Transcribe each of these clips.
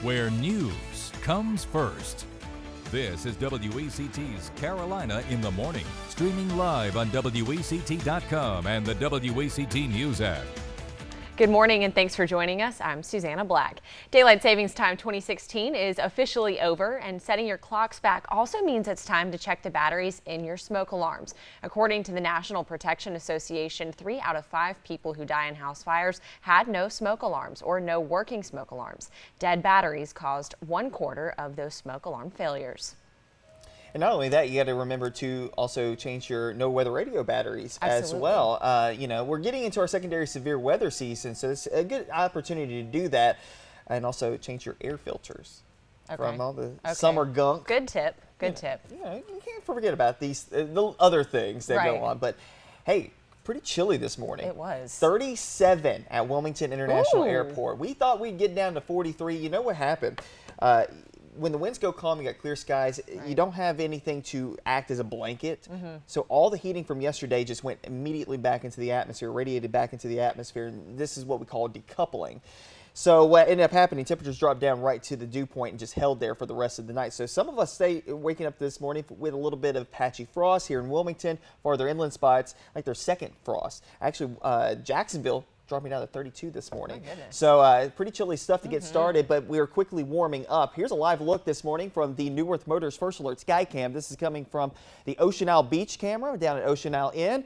where news comes first. This is WECT's Carolina in the Morning, streaming live on WECT.com and the WECT News app. Good morning and thanks for joining us. I'm Susanna Black. Daylight Savings Time 2016 is officially over, and setting your clocks back also means it's time to check the batteries in your smoke alarms. According to the National Protection Association, 3 out of 5 people who die in house fires had no smoke alarms or no working smoke alarms. Dead batteries caused 1/4 of those smoke alarm failures. And not only that, you got to remember to also change your no weather radio batteries as Absolutely. well. We're getting into our secondary severe weather season, so it's a good opportunity to do that. And also change your air filters from all the summer gunk. Good tip. Good tip. You can't forget about these the other things that go on. But hey, pretty chilly this morning. It was. 37 at Wilmington International Airport. We thought we'd get down to 43. You know what happened? When the winds go calm, you got clear skies, you don't have anything to act as a blanket. So all the heating from yesterday just went immediately back into the atmosphere, radiated back into the atmosphere. And this is what we call decoupling. So what ended up happening, temperatures dropped down right to the dew point and just held there for the rest of the night. So some of us waking up this morning with a little bit of patchy frost here in Wilmington, farther inland spots, like their second frost. Actually, Jacksonville dropping down to 32 this morning. So pretty chilly stuff to get started, but we are quickly warming up. Here's a live look this morning from the Neuworth Motors First Alert Skycam. This is coming from the Ocean Isle Beach camera down at Ocean Isle Inn.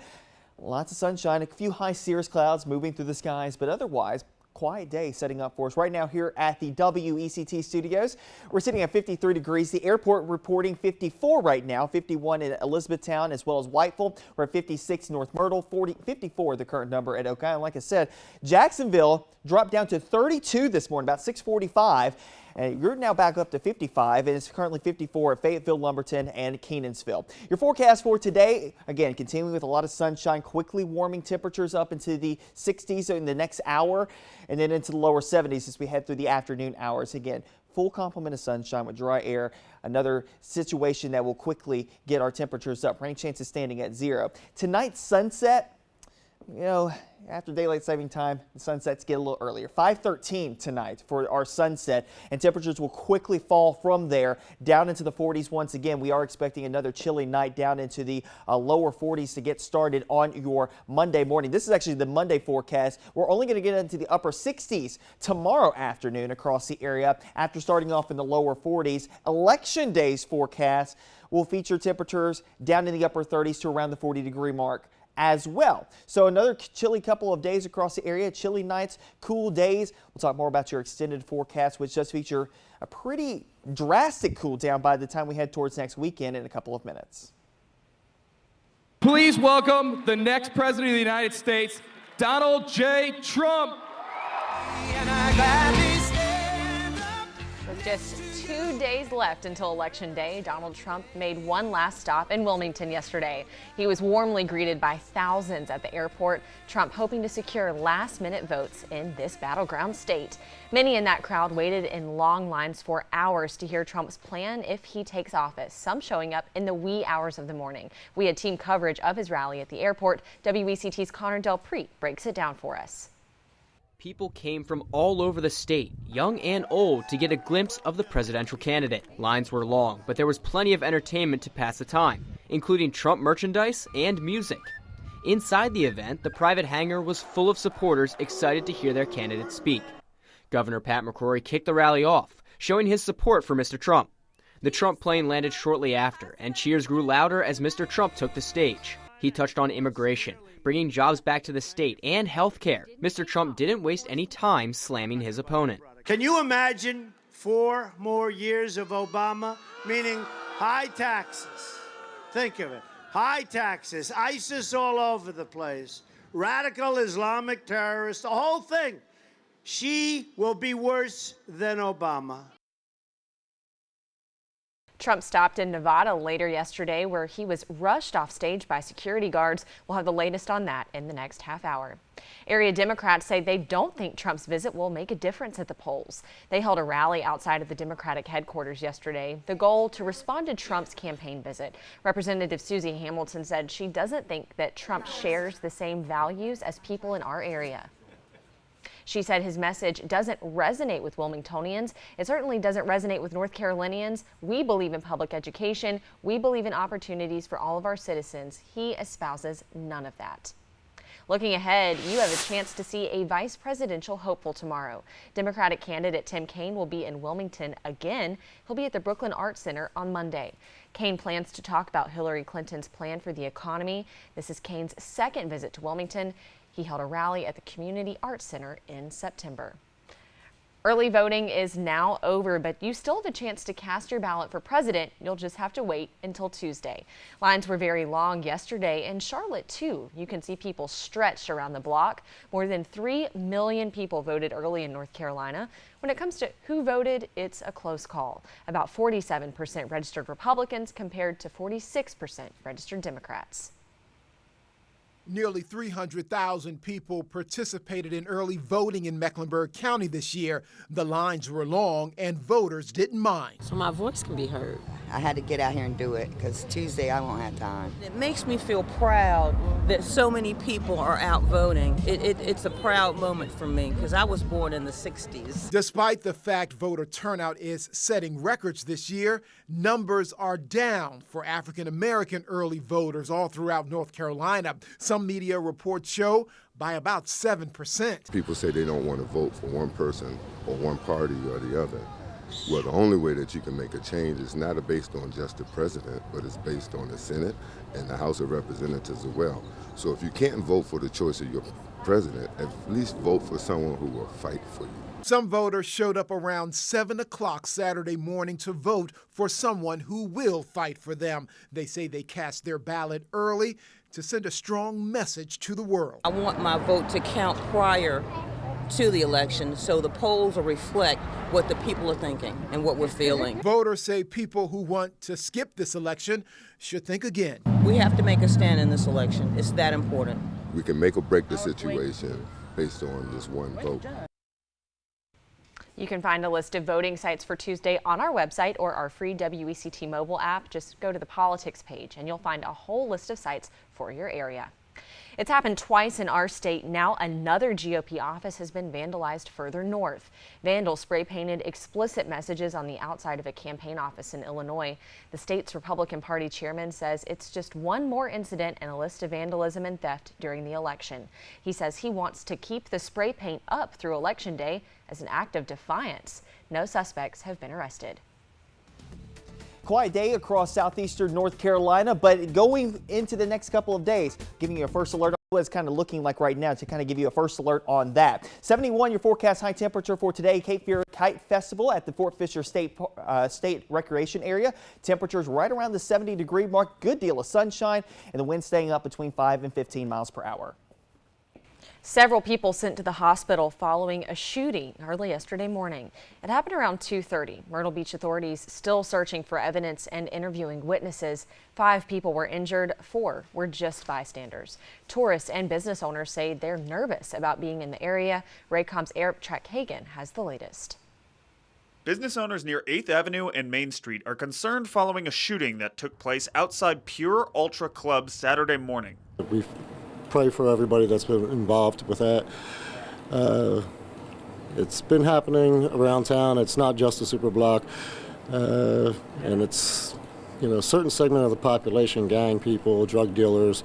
Lots of sunshine, a few high cirrus clouds moving through the skies, but otherwise, quiet day setting up for us right now here at the WECT studios. We're sitting at 53 degrees. The airport reporting 54 right now, 51 in Elizabethtown as well as Whiteville. We're at 56 North Myrtle, 54 the current number at Oak Island. Like I said, Jacksonville dropped down to 32 this morning, about 6:45. And you're now back up to 55, and it's currently 54 at Fayetteville, Lumberton, and Kenansville. Your forecast for today, again, continuing with a lot of sunshine, quickly warming temperatures up into the 60s in the next hour, and then into the lower 70s as we head through the afternoon hours. Again, full complement of sunshine with dry air. Another situation that will quickly get our temperatures up. Rain chances standing at 0. Tonight's sunset, after daylight saving time, the sunsets get a little earlier. 5:13 tonight for our sunset, and temperatures will quickly fall from there down into the 40s once again. We are expecting another chilly night down into the lower 40s to get started on your Monday morning. This is actually the Monday forecast. We're only going to get into the upper 60s tomorrow afternoon across the area after starting off in the lower 40s. Election Day's forecast will feature temperatures down in the upper 30s to around the 40-degree mark as well. So another chilly couple of days across the area, chilly nights, cool days. We'll talk more about your extended forecast, which does feature a pretty drastic cool down by the time we head towards next weekend in a couple of minutes. Please welcome the next President of the United States, Donald J. Trump. With just 2 days left until Election Day, Donald Trump made one last stop in Wilmington yesterday. He was warmly greeted by thousands at the airport, Trump hoping to secure last-minute votes in this battleground state. Many in that crowd waited in long lines for hours to hear Trump's plan if he takes office, some showing up in the wee hours of the morning. We had team coverage of his rally at the airport. WECT's Connor Del Prete breaks it down for us. People came from all over the state, young and old, to get a glimpse of the presidential candidate. Lines were long, but there was plenty of entertainment to pass the time, including Trump merchandise and music. Inside the event, the private hangar was full of supporters excited to hear their candidate speak. Governor Pat McCrory kicked the rally off, showing his support for Mr. Trump. The Trump plane landed shortly after, and cheers grew louder as Mr. Trump took the stage. He touched on immigration, bringing jobs back to the state, and health care. Mr. Trump didn't waste any time slamming his opponent. Can you imagine 4 more years of Obama, meaning high taxes? Think of it. High taxes, ISIS all over the place, radical Islamic terrorists, the whole thing. She will be worse than Obama. Trump stopped in Nevada later yesterday, where he was rushed off stage by security guards. We'll have the latest on that in the next half hour. Area Democrats say they don't think Trump's visit will make a difference at the polls. They held a rally outside of the Democratic headquarters yesterday, the goal to respond to Trump's campaign visit. Representative Susie Hamilton said she doesn't think that Trump shares the same values as people in our area. She said his message doesn't resonate with Wilmingtonians. It certainly doesn't resonate with North Carolinians. We believe in public education. We believe in opportunities for all of our citizens. He espouses none of that. Looking ahead, you have a chance to see a vice presidential hopeful tomorrow. Democratic candidate Tim Kaine will be in Wilmington again. He'll be at the Brooklyn Arts Center on Monday. Kaine plans to talk about Hillary Clinton's plan for the economy. This is Kaine's second visit to Wilmington. He held a rally at the Community Arts Center in September. Early voting is now over, but you still have a chance to cast your ballot for president. You'll just have to wait until Tuesday. Lines were very long yesterday in Charlotte, too. You can see people stretched around the block. More than 3 million people voted early in North Carolina. When it comes to who voted, it's a close call. About 47% registered Republicans compared to 46% registered Democrats. Nearly 300,000 people participated in early voting in Mecklenburg County this year. The lines were long and voters didn't mind. So my voice can be heard. I had to get out here and do it because Tuesday I won't have time. It makes me feel proud that so many people are out voting. It's a proud moment for me because I was born in the 60s. Despite the fact voter turnout is setting records this year, numbers are down for African American early voters all throughout North Carolina. Some media reports show by about 7%. People say they don't want to vote for one person or one party or the other. Well, the only way that you can make a change is not based on just the president, but it's based on the Senate and the House of Representatives as well. So if you can't vote for the choice of your president, at least vote for someone who will fight for you. Some voters showed up around 7 o'clock Saturday morning to vote for someone who will fight for them. They say they cast their ballot early to send a strong message to the world. I want my vote to count prior to the election so the polls will reflect what the people are thinking and what we're feeling. Voters say people who want to skip this election should think again. We have to make a stand in this election. It's that important. We can make or break the situation based on just one vote. You can find a list of voting sites for Tuesday on our website or our free WECT mobile app. Just go to the politics page and you'll find a whole list of sites for your area. It's happened twice in our state. Now another GOP office has been vandalized further north. Vandals spray painted explicit messages on the outside of a campaign office in Illinois. The state's Republican Party chairman says it's just one more incident in a list of vandalism and theft during the election. He says he wants to keep the spray paint up through Election Day as an act of defiance. No suspects have been arrested. Quiet day across southeastern North Carolina, but going into the next couple of days, giving you a first alert on what it's kind of looking like right now to kind of give you a first alert on that. 71 your forecast high temperature for today. Cape Fear Kite Festival at the Fort Fisher State Recreation Area. Temperatures right around the 70-degree mark. Good deal of sunshine and the wind staying up between 5 and 15 miles per hour. Several people sent to the hospital following a shooting early yesterday morning. It happened around 2:30. Myrtle Beach authorities still searching for evidence and interviewing witnesses. 5 people were injured, 4 were just bystanders. Tourists and business owners say they're nervous about being in the area. Raycom's Eric Track-Hagan has the latest. Business owners near 8th Avenue and Main Street are concerned following a shooting that took place outside Pure Ultra Club Saturday morning. We pray for everybody that's been involved with that. It's been happening around town. It's not just a super block, and it's a certain segment of the population, gang people, drug dealers,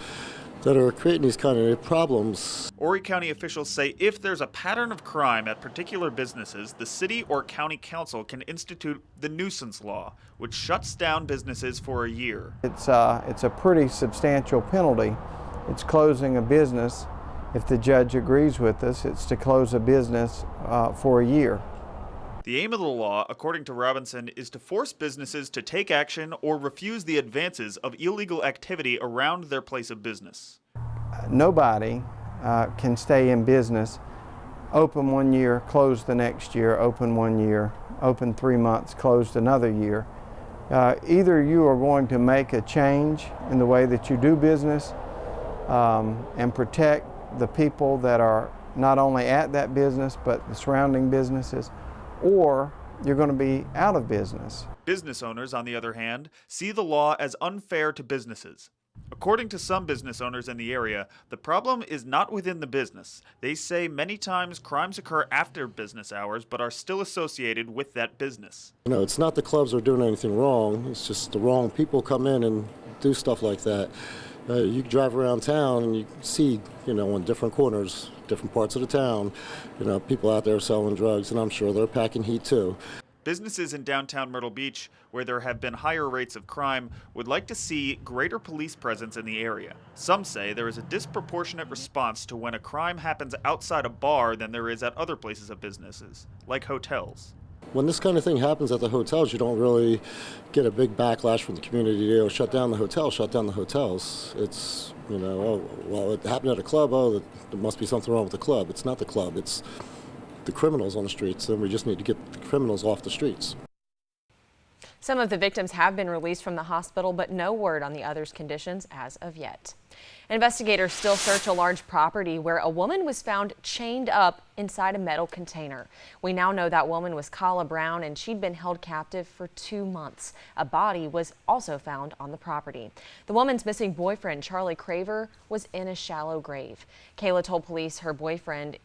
that are creating these kind of problems. Horry County officials say if there's a pattern of crime at particular businesses, the city or county council can institute the nuisance law, which shuts down businesses for a year. It's a pretty substantial penalty. It's closing a business. If the judge agrees with us, it's to close a business for a year. The aim of the law, according to Robinson, is to force businesses to take action or refuse the advances of illegal activity around their place of business. Nobody can stay in business, open 1 year, close the next year, open 1 year, open 3 months, closed another year. Either you are going to make a change in the way that you do business and protect the people that are not only at that business but the surrounding businesses, or you're going to be out of business. Business owners, on the other hand, see the law as unfair to businesses. According to some business owners in the area, the problem is not within the business. They say many times crimes occur after business hours but are still associated with that business. It's not the clubs are doing anything wrong. It's just the wrong people come in and do stuff like that. You drive around town and you see, on different corners, different parts of the town, people out there selling drugs, and I'm sure they're packing heat too. Businesses in downtown Myrtle Beach, where there have been higher rates of crime, would like to see greater police presence in the area. Some say there is a disproportionate response to when a crime happens outside a bar than there is at other places of businesses, like hotels. When this kind of thing happens at the hotels, you don't really get a big backlash from the community. Shut down the hotel, shut down the hotels. It's, it happened at a club. Oh, there must be something wrong with the club. It's not the club. It's the criminals on the streets, and we just need to get the criminals off the streets. Some of the victims have been released from the hospital, but no word on the others' conditions as of yet. Investigators still search a large property where a woman was found chained up inside a metal container. We now know that woman was Kala Brown, and she'd been held captive for 2 months. A body was also found on the property. The woman's missing boyfriend, Charlie Craver, was in a shallow grave. Kayla told police her boyfriend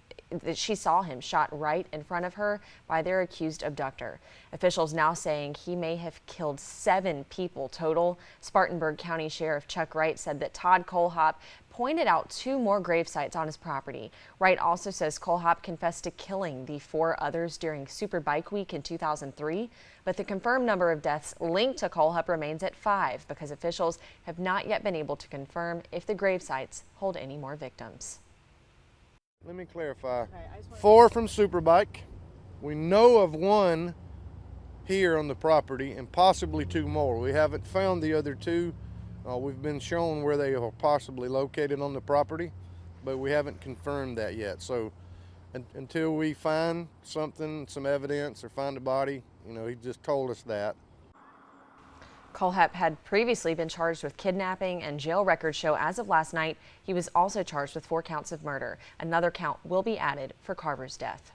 that she saw him shot right in front of her by their accused abductor. Officials now saying he may have killed 7 people total. Spartanburg County Sheriff Chuck Wright said that Todd Colehop pointed out 2 more grave sites on his property. Wright also says Colehop confessed to killing the 4 others during Superbike Week in 2003, but the confirmed number of deaths linked to Colehop remains at 5 because officials have not yet been able to confirm if the grave sites hold any more victims. Let me clarify. 4 from Superbike. We know of 1 here on the property and possibly 2 more. We haven't found the other 2. We've been shown where they are possibly located on the property, but we haven't confirmed that yet. So until we find something, some evidence, or find a body, he just told us that. Colehop had previously been charged with kidnapping, and jail records show as of last night he was also charged with 4 counts of murder. Another count will be added for Carver's death.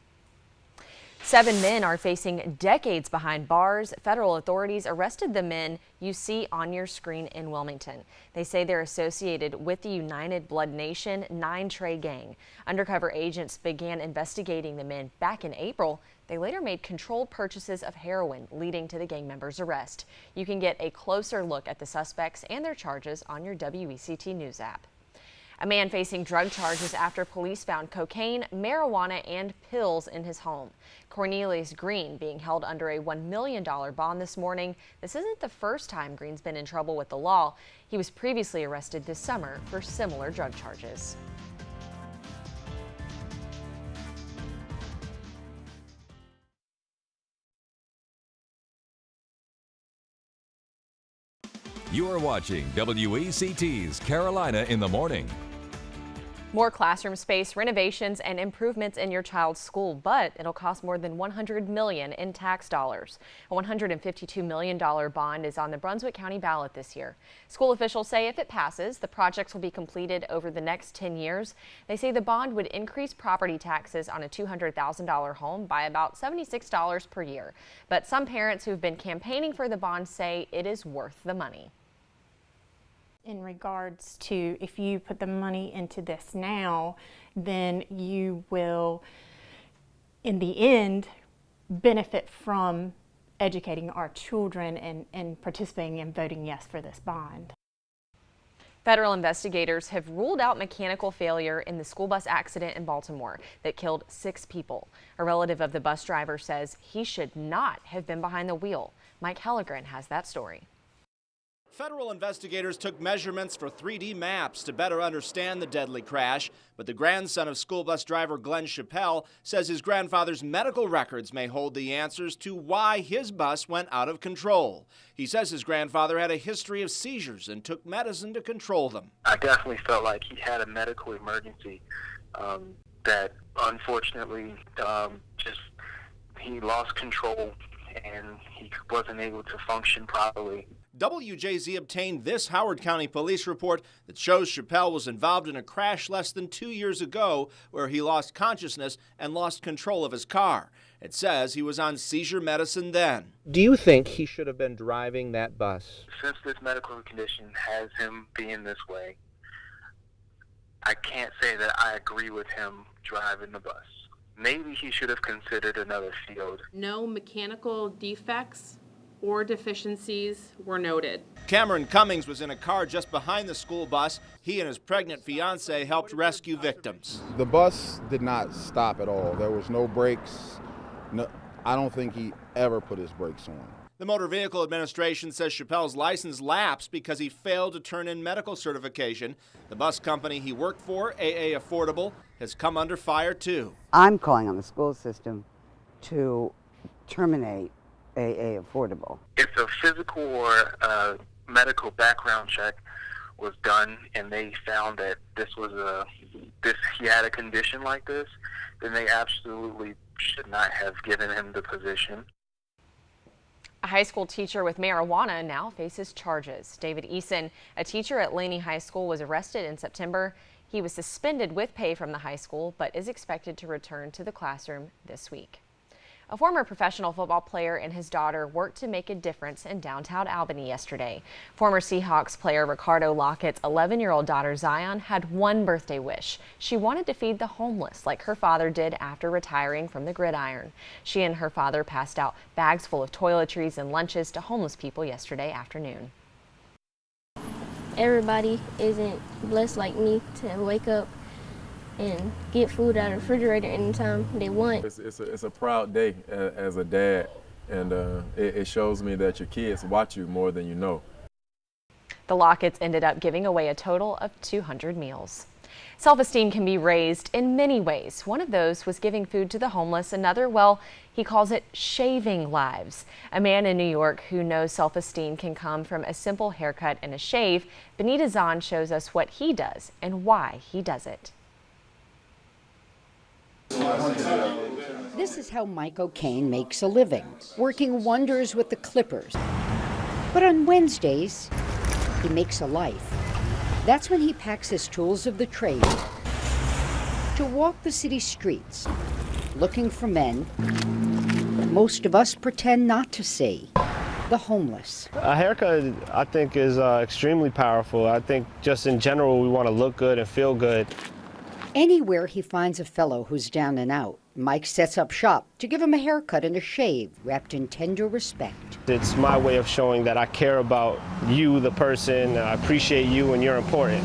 7 men are facing decades behind bars. Federal authorities arrested the men you see on your screen in Wilmington. They say they're associated with the United Blood Nation 9 Trey gang. Undercover agents began investigating the men back in April. They later made controlled purchases of heroin, leading to the gang members' arrest. You can get a closer look at the suspects and their charges on your WECT News app. A man facing drug charges after police found cocaine, marijuana, and pills in his home. Cornelius Green being held under a $1 million bond this morning. This isn't the first time Green's been in trouble with the law. He was previously arrested this summer for similar drug charges. You are watching WECT's Carolina in the Morning. More classroom space, renovations, and improvements in your child's school, but it'll cost more than $100 million in tax dollars. A $152 million bond is on the Brunswick County ballot this year. School officials say if it passes, the projects will be completed over the next 10 years. They say the bond would increase property taxes on a $200,000 home by about $76 per year. But some parents who've been campaigning for the bond say it is worth the money. In regards to if you put the money into this now, then you will, in the end, benefit from educating our children and participating and voting yes for this bond. Federal investigators have ruled out mechanical failure in the school bus accident in Baltimore that killed 6 people. A relative of the bus driver says he should not have been behind the wheel. Mike Hellegren has that story. Federal investigators took measurements for 3D maps to better understand the deadly crash, but the grandson of school bus driver Glenn Chappelle says his grandfather's medical records may hold the answers to why his bus went out of control. He says his grandfather had a history of seizures and took medicine to control them. I definitely felt like he had a medical emergency that unfortunately he lost control and he wasn't able to function properly. WJZ obtained this Howard County police report that shows Chappelle was involved in a crash less than 2 years ago where he lost consciousness and lost control of his car. It says he was on seizure medicine then. Do you think he should have been driving that bus? Since this medical condition has him being this way, I can't say that I agree with him driving the bus. Maybe he should have considered another field. No mechanical defects or deficiencies were noted. Cameron Cummings was in a car just behind the school bus. He and his pregnant fiance helped rescue victims. The bus did not stop at all. There was no brakes. No, I don't think he ever put his brakes on. The Motor Vehicle Administration says Chappelle's license lapsed because he failed to turn in medical certification. The bus company he worked for, AA Affordable, has come under fire too. I'm calling on the school system to terminate AA Affordable. If a physical or medical background check was done and they found that he had a condition like this, then they absolutely should not have given him the position. A high school teacher with marijuana now faces charges. David Eason, a teacher at Laney High School, was arrested in September. He was suspended with pay from the high school, but is expected to return to the classroom this week. A former professional football player and his daughter worked to make a difference in downtown Albany yesterday. Former Seahawks player Ricardo Lockett's 11-year-old daughter Zion had one birthday wish. She wanted to feed the homeless like her father did after retiring from the gridiron. She and her father passed out bags full of toiletries and lunches to homeless people yesterday afternoon. Everybody isn't blessed like me to wake up and get food out of the refrigerator anytime they want. It's a proud day as a dad, and it shows me that your kids watch you more than you know. The Locketts ended up giving away a total of 200 meals. Self-esteem can be raised in many ways. One of those was giving food to the homeless. Another, well, he calls it shaving lives. A man in New York who knows self-esteem can come from a simple haircut and a shave. Benita Zahn shows us what he does and why he does it. This is how Mike O'Kane makes a living, working wonders with the Clippers. But on Wednesdays, he makes a life. That's when he packs his tools of the trade to walk the city streets, looking for men that most of us pretend not to see, the homeless. A haircut, I think, is extremely powerful. I think just in general, we want to look good and feel good. Anywhere he finds a fellow who's down and out, Mike sets up shop to give him a haircut and a shave wrapped in tender respect. It's my way of showing that I care about you, the person. I appreciate you and you're important.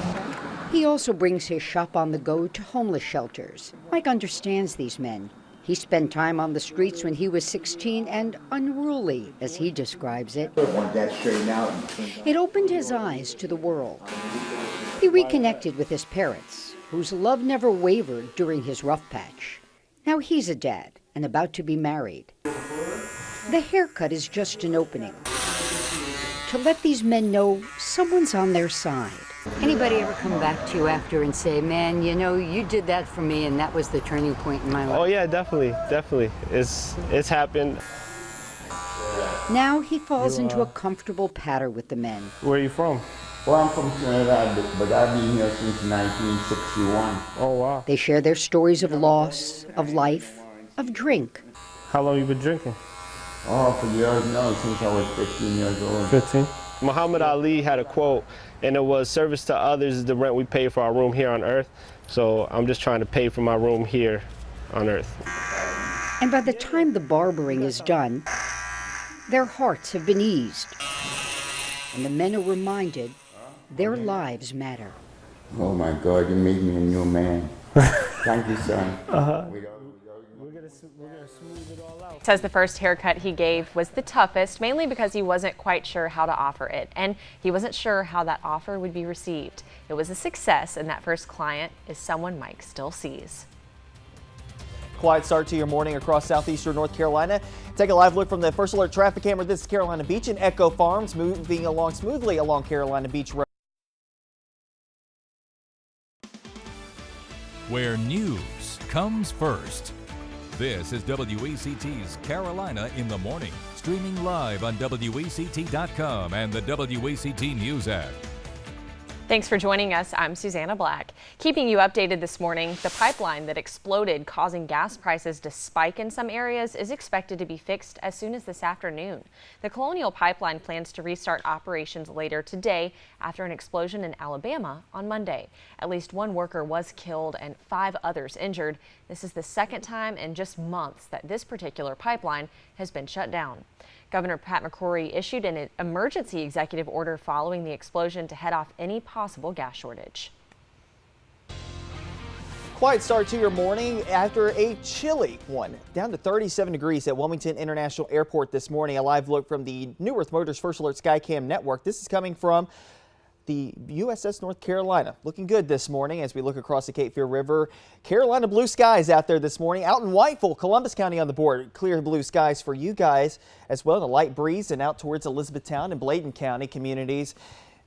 He also brings his shop on the go to homeless shelters. Mike understands these men. He spent time on the streets when he was 16 and unruly, as he describes it. It opened his eyes to the world. He reconnected with his parents, whose love never wavered during his rough patch. Now he's a dad and about to be married. The haircut is just an opening to let these men know someone's on their side. Anybody ever come back to you after and say, man, you know, you did that for me and that was the turning point in my life? Oh yeah, definitely. It's happened. Now he falls into a comfortable pattern with the men. Where are you from? Well, I'm from Trinidad, but I've been here since 1961. Oh, wow. They share their stories of loss, of life, of drink. How long you been drinking? Oh, for years now, since I was 15 years old. 15? Muhammad Ali had a quote, and it was, service to others is the rent we pay for our room here on earth. So I'm just trying to pay for my room here on earth. And by the time the barbering is done, their hearts have been eased. And the men are reminded their lives matter. Oh my God, you made me a new man. Thank you, son. Says the first haircut he gave was the toughest, mainly because he wasn't quite sure how to offer it, and he wasn't sure how that offer would be received. It was a success, and that first client is someone Mike still sees. Quiet start to your morning across southeastern North Carolina. Take a live look from the First Alert traffic camera. This is Carolina Beach and Echo Farms, moving along smoothly along Carolina Beach Road. Where news comes first. This is WECT's Carolina in the Morning, streaming live on WECT.com and the WECT News app. Thanks for joining us. I'm Susanna Black. Keeping you updated this morning, the pipeline that exploded, causing gas prices to spike in some areas, is expected to be fixed as soon as this afternoon. The Colonial Pipeline plans to restart operations later today after an explosion in Alabama on Monday. At least one worker was killed and 5 others injured. This is the second time in just months that this particular pipeline has been shut down. Governor Pat McCrory issued an emergency executive order following the explosion to head off any possible gas shortage. Quiet start to your morning after a chilly one. Down to 37 degrees at Wilmington International Airport this morning. A live look from the New Earth Motors First Alert Skycam network. This is coming from the USS North Carolina. Looking good this morning as we look across the Cape Fear River. Carolina blue skies out there this morning. Out in Whiteville, Columbus County on the board. Clear blue skies for you guys as well. A light breeze, and out towards Elizabethtown and Bladen County communities.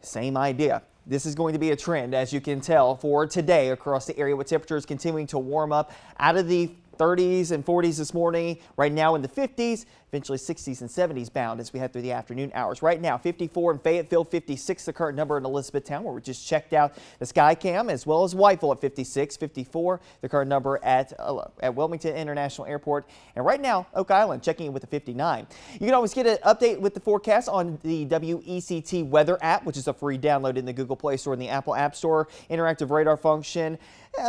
Same idea. This is going to be a trend, as you can tell, for today across the area with temperatures continuing to warm up out of the 30s and 40s this morning. Right now in the 50s, eventually 60s and 70s bound as we head through the afternoon hours. Right now, 54 in Fayetteville, 56 the current number in Elizabethtown, where we just checked out the Skycam, as well as Whiteville at 56, 54 the current number at Wilmington International Airport. And right now, Oak Island checking in with a 59. You can always get an update with the forecast on the WECT weather app, which is a free download in the Google Play Store and the Apple App Store. Interactive radar function.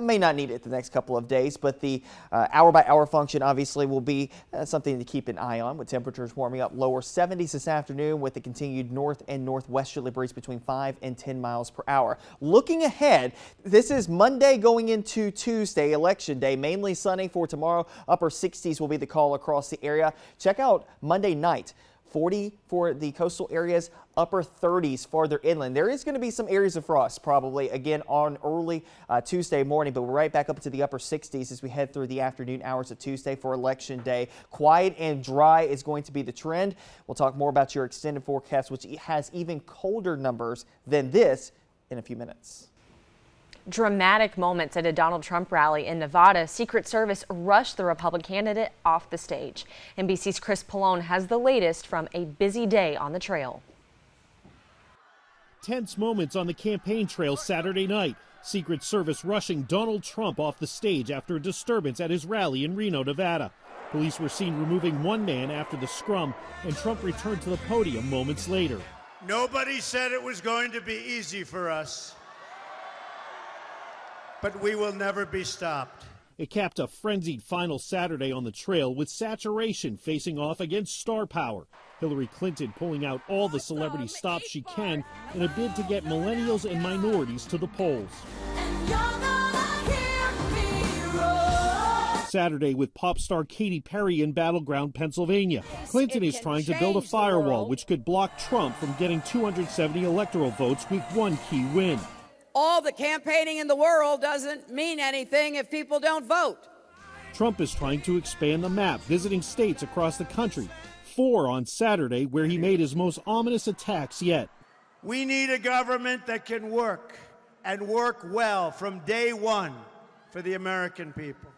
May not need it the next couple of days, but the hour-by-hour function obviously will be something to keep an eye on, with temperatures warming up lower 70s this afternoon with the continued north and northwesterly breeze between 5 and 10 miles per hour. Looking ahead, this is Monday going into Tuesday, Election Day. Mainly sunny for tomorrow. Upper 60s will be the call across the area. Check out Monday night. 40 for the coastal areas, upper 30s farther inland. There is going to be some areas of frost probably again on early Tuesday morning, but we're right back up to the upper 60s as we head through the afternoon hours of Tuesday for Election Day. Quiet and dry is going to be the trend. We'll talk more about your extended forecast, which has even colder numbers than this, in a few minutes. Dramatic moments at a Donald Trump rally in Nevada. Secret Service rushed the Republican candidate off the stage. NBC's Chris Pallone has the latest from a busy day on the trail. Tense moments on the campaign trail Saturday night. Secret Service rushing Donald Trump off the stage after a disturbance at his rally in Reno, Nevada. Police were seen removing one man after the scrum, and Trump returned to the podium moments later. Nobody said it was going to be easy for us, but we will never be stopped. It capped a frenzied final Saturday on the trail with saturation facing off against star power. Hillary Clinton pulling out all the celebrity stops she can in a bid to get millennials and minorities to the polls. Saturday with pop star Katy Perry in battleground Pennsylvania. Clinton is trying to build a firewall which could block Trump from getting 270 electoral votes with one key win. All the campaigning in the world doesn't mean anything if people don't vote. Trump is trying to expand the map, visiting states across the country. 4 on Saturday, where he made his most ominous attacks yet. We need a government that can work, and work well from day one for the American people.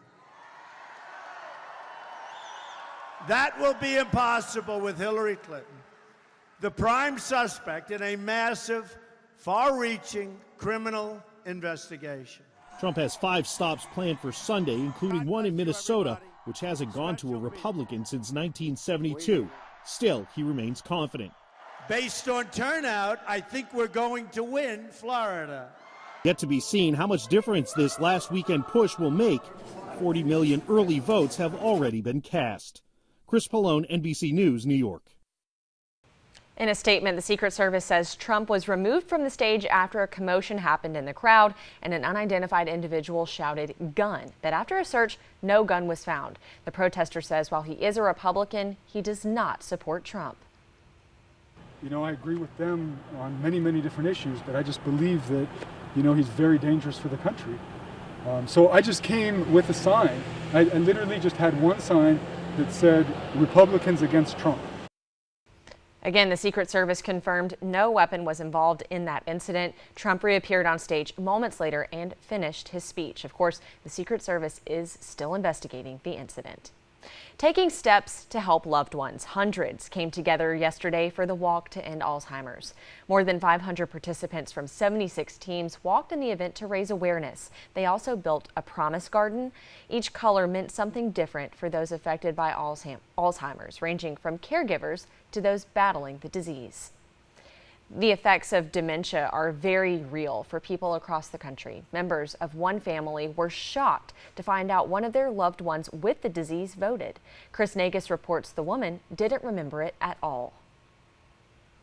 That will be impossible with Hillary Clinton, the prime suspect in a massive, far-reaching criminal investigation. Trump has 5 stops planned for Sunday, including one in Minnesota, which hasn't gone to a Republican since 1972. Still, he remains confident. Based on turnout, I think we're going to win Florida. Yet to be seen how much difference this last weekend push will make. 40 million early votes have already been cast. Chris Pallone, NBC News, New York. In a statement, the Secret Service says Trump was removed from the stage after a commotion happened in the crowd and an unidentified individual shouted "gun," but after a search, no gun was found. The protester says while he is a Republican, he does not support Trump. You know, I agree with them on many, many different issues, but I just believe that, you know, he's very dangerous for the country. So I just came with a sign. I literally just had one sign that said "Republicans against Trump." Again, the Secret Service confirmed no weapon was involved in that incident. Trump reappeared on stage moments later and finished his speech. Of course, the Secret Service is still investigating the incident. Taking steps to help loved ones. Hundreds came together yesterday for the Walk to End Alzheimer's. More than 500 participants from 76 teams walked in the event to raise awareness. They also built a promise garden. Each color meant something different for those affected by Alzheimer's, ranging from caregivers to those battling the disease. The effects of dementia are very real for people across the country. Members of one family were shocked to find out one of their loved ones with the disease voted. Chris Nagus reports the woman didn't remember it at all.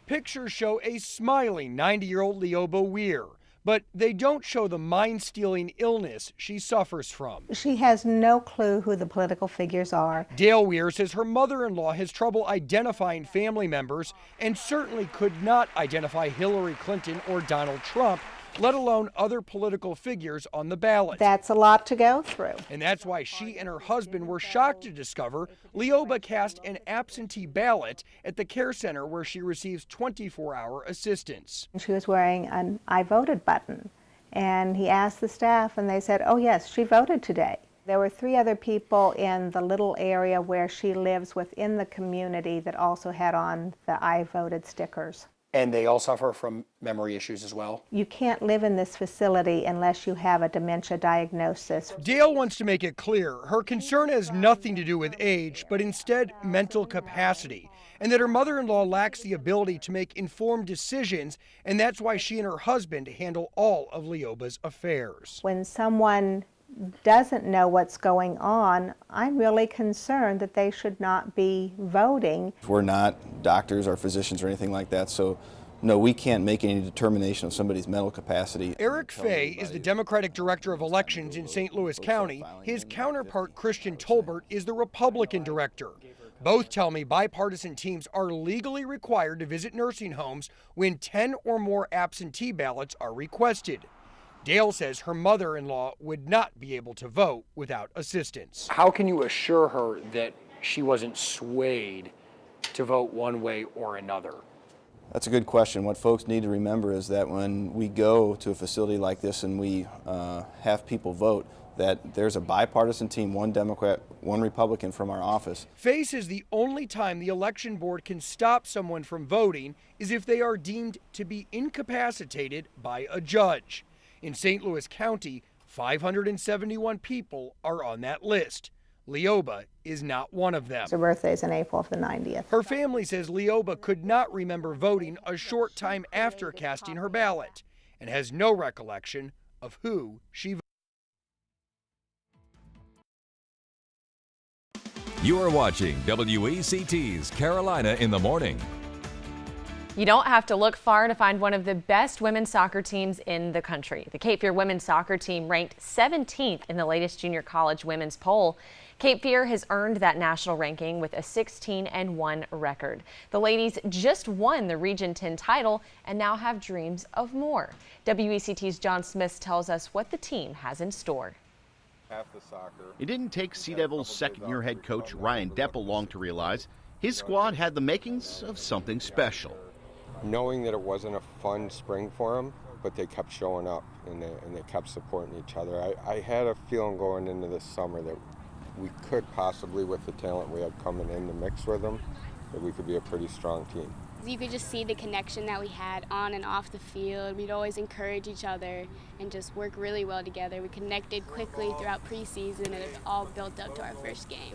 Pictures show a smiling 90-year-old Leoba Weir, but they don't show the mind-stealing illness she suffers from. She has no clue who the political figures are. Dale Weir says her mother-in-law has trouble identifying family members and certainly could not identify Hillary Clinton or Donald Trump, let alone other political figures on the ballot. That's a lot to go through. And that's why she and her husband were shocked to discover Leoba cast an absentee ballot at the care center where she receives 24-hour assistance. She was wearing an I voted button, and he asked the staff and they said, oh yes, she voted today. There were 3 other people in the little area where she lives within the community that also had on the I voted stickers. And they all suffer from memory issues as well. You can't live in this facility unless you have a dementia diagnosis. Dale wants to make it clear her concern has nothing to do with age, but instead mental capacity, and that her mother-in-law lacks the ability to make informed decisions, and that's why she and her husband handle all of Leoba's affairs. When someone doesn't know what's going on, I'm really concerned that they should not be voting. We're not doctors or physicians or anything like that, so no, we can't make any determination of somebody's mental capacity. Eric Fay is the Democratic Director of Elections in St. Louis County. His counterpart, Christian Tolbert, is the Republican Director. Both tell me bipartisan teams are legally required to visit nursing homes when 10 or more absentee ballots are requested. Dale says her mother-in-law would not be able to vote without assistance. How can you assure her that she wasn't swayed to vote one way or another? That's a good question. What folks need to remember is that when we go to a facility like this and we have people vote, that there's a bipartisan team, 1 Democrat, 1 Republican from our office. Fay says the only time the election board can stop someone from voting is if they are deemed to be incapacitated by a judge. In St. Louis County, 571 people are on that list. Leoba is not one of them. Her birthday's in April of the 90th. Her family says Leoba could not remember voting a short time after casting her ballot and has no recollection of who she voted. You are watching WECT's Carolina in the Morning. You don't have to look far to find one of the best women's soccer teams in the country. The Cape Fear women's soccer team ranked 17th in the latest junior college women's poll. Cape Fear has earned that national ranking with a 16-1 record. The ladies just won the Region 10 title and now have dreams of more. WECT's John Smith tells us what the team has in store. It didn't take Sea Devils second-year head coach Ryan Deppel long to realize his squad had the makings of something special. Knowing that it wasn't a fun spring for them, but they kept showing up and they kept supporting each other. I had a feeling going into this summer that we could possibly, with the talent we had coming in the mix with them, that we could be a pretty strong team. You could just see the connection that we had on and off the field. We'd always encourage each other and just work really well together. We connected quickly throughout preseason and it all built up to our first game.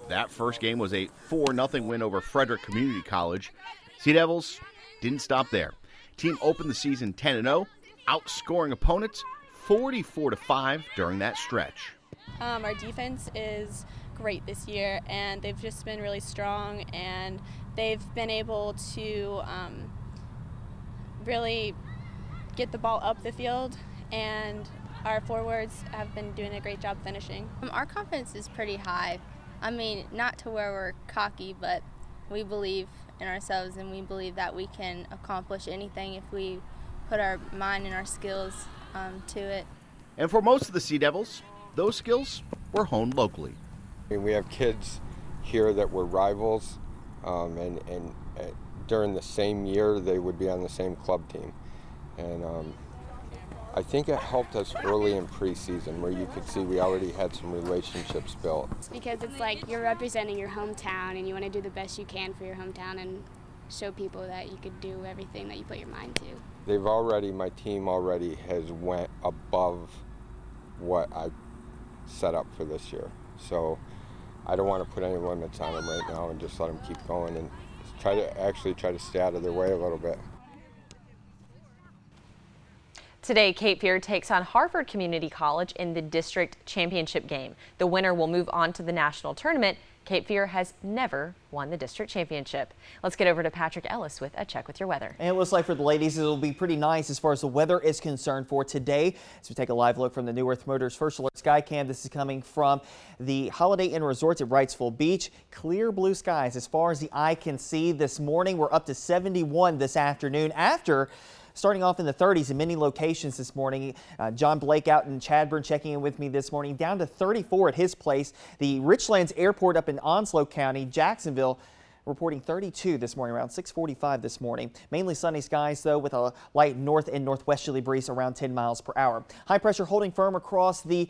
That first game was a 4-0 win over Frederick Community College. Sea Devils didn't stop there. Team opened the season 10-0, outscoring opponents 44-5 during that stretch. Our defense is great this year, and they've just been really strong, and they've been able to really get the ball up the field, and our forwards have been doing a great job finishing. Our confidence is pretty high. I mean, not to where we're cocky, but we believe in ourselves, and we believe that we can accomplish anything if we put our mind and our skills to it. And for most of the Sea Devils, those skills were honed locally. We have kids here that were rivals, and during the same year they would be on the same club team. And I think it helped us early in preseason where you could see we already had some relationships built. It's because it's like you're representing your hometown and you want to do the best you can for your hometown and show people that you could do everything that you put your mind to. My team already has went above what I set up for this year. So I don't want to put any limits on them right now and just let them keep going and try to stay out of their way a little bit. Today, Cape Fear takes on Harvard Community College in the district championship game. The winner will move on to the national tournament. Cape Fear has never won the district championship. Let's get over to Patrick Ellis with a check with your weather. And it looks like for the ladies, it'll be pretty nice as far as the weather is concerned for today. As we take a live look from the New Earth Motors First Alert Sky Cam, this is coming from the Holiday Inn Resort at Wrightsville Beach. Clear blue skies as far as the eye can see this morning. We're up to 71 this afternoon after starting off in the 30s in many locations this morning. John Blake out in Chadburn checking in with me this morning, down to 34 at his place. The Richlands Airport up in Onslow County, Jacksonville, reporting 32 this morning, around 6:45 this morning. Mainly sunny skies, though, with a light north and northwesterly breeze around 10 miles per hour. High pressure holding firm across the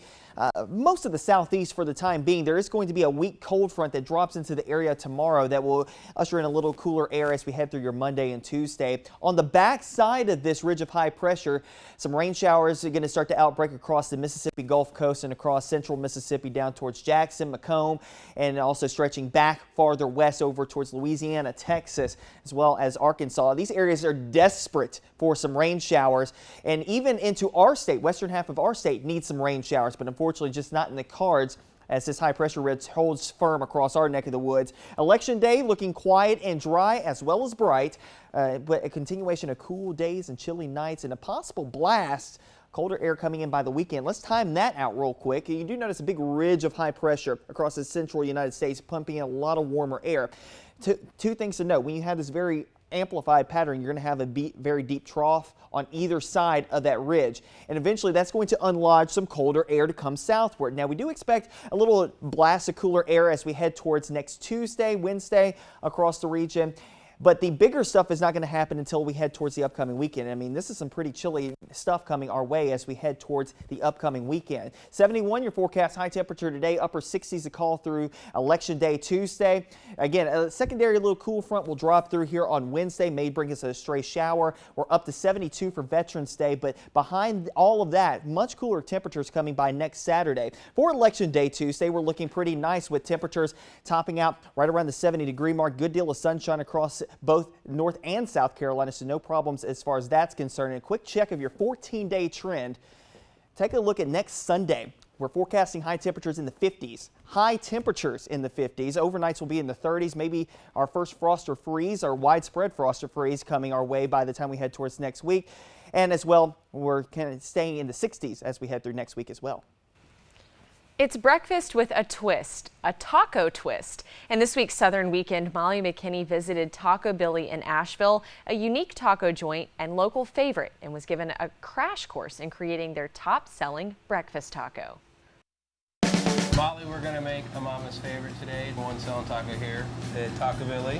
most of the southeast for the time being. There is going to be a weak cold front that drops into the area tomorrow that will usher in a little cooler air as we head through your Monday and Tuesday. On the back side of this ridge of high pressure, some rain showers are going to start to outbreak across the Mississippi Gulf Coast and across central Mississippi down towards Jackson, Macomb, and also stretching back farther west over towards Louisiana, Texas, as well as Arkansas. These areas are desperate for some rain showers, and even into our state, western half of our state, needs some rain showers, but unfortunately just not in the cards as this high pressure ridge holds firm across our neck of the woods. Election day looking quiet and dry as well as bright, but a continuation of cool days and chilly nights and a possible blast. Colder air coming in by the weekend. Let's time that out real quick. You do notice a big ridge of high pressure across the central United States, pumping in a lot of warmer air. Two things to note. When you have this very amplified pattern, you're going to have a very deep trough on either side of that ridge, and eventually that's going to unlodge some colder air to come southward. Now we do expect a little blast of cooler air as we head towards next Tuesday, Wednesday across the region. But the bigger stuff is not going to happen until we head towards the upcoming weekend. I mean, this is some pretty chilly stuff coming our way as we head towards the upcoming weekend. 71 your forecast high temperature today, upper 60s to call through Election Day Tuesday. Again, a secondary little cool front will drop through here on Wednesday, may bring us a stray shower. We're up to 72 for Veterans Day, but behind all of that, much cooler temperatures coming by next Saturday. For Election Day Tuesday, we're looking pretty nice with temperatures topping out right around the 70-degree mark. Good deal of sunshine across both North and South Carolina, so no problems as far as that's concerned. And a quick check of your 14-day trend. Take a look at next Sunday. We're forecasting high temperatures in the 50s. High temperatures in the 50s. Overnights will be in the 30s. Maybe our first frost or freeze, or widespread frost or freeze coming our way by the time we head towards next week. And as well, we're kind of staying in the 60s as we head through next week as well. It's breakfast with a twist, a taco twist. And this week's Southern Weekend, Molly McKinney visited Taco Billy in Asheville, a unique taco joint and local favorite, and was given a crash course in creating their top-selling breakfast taco. Molly, we're going to make a mama's favorite today, one selling taco here at Taco Billy.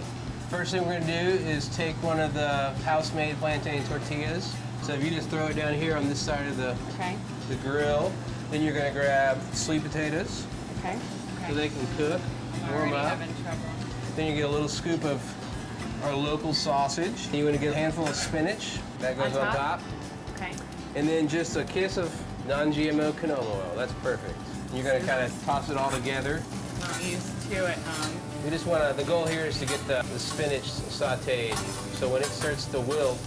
First thing we're going to do is take one of the house-made plantain tortillas. So if you just throw it down here on this side of the grill, then you're going to grab sweet potatoes, so they can cook, warm up. Then you get a little scoop of our local sausage. You want to get a handful of spinach, that goes on top. And then just a kiss of non-GMO canola oil, that's perfect. You're going to kind of toss it all together. Not used to it. You just want to, the goal here is to get the spinach sauteed, so when it starts to wilt,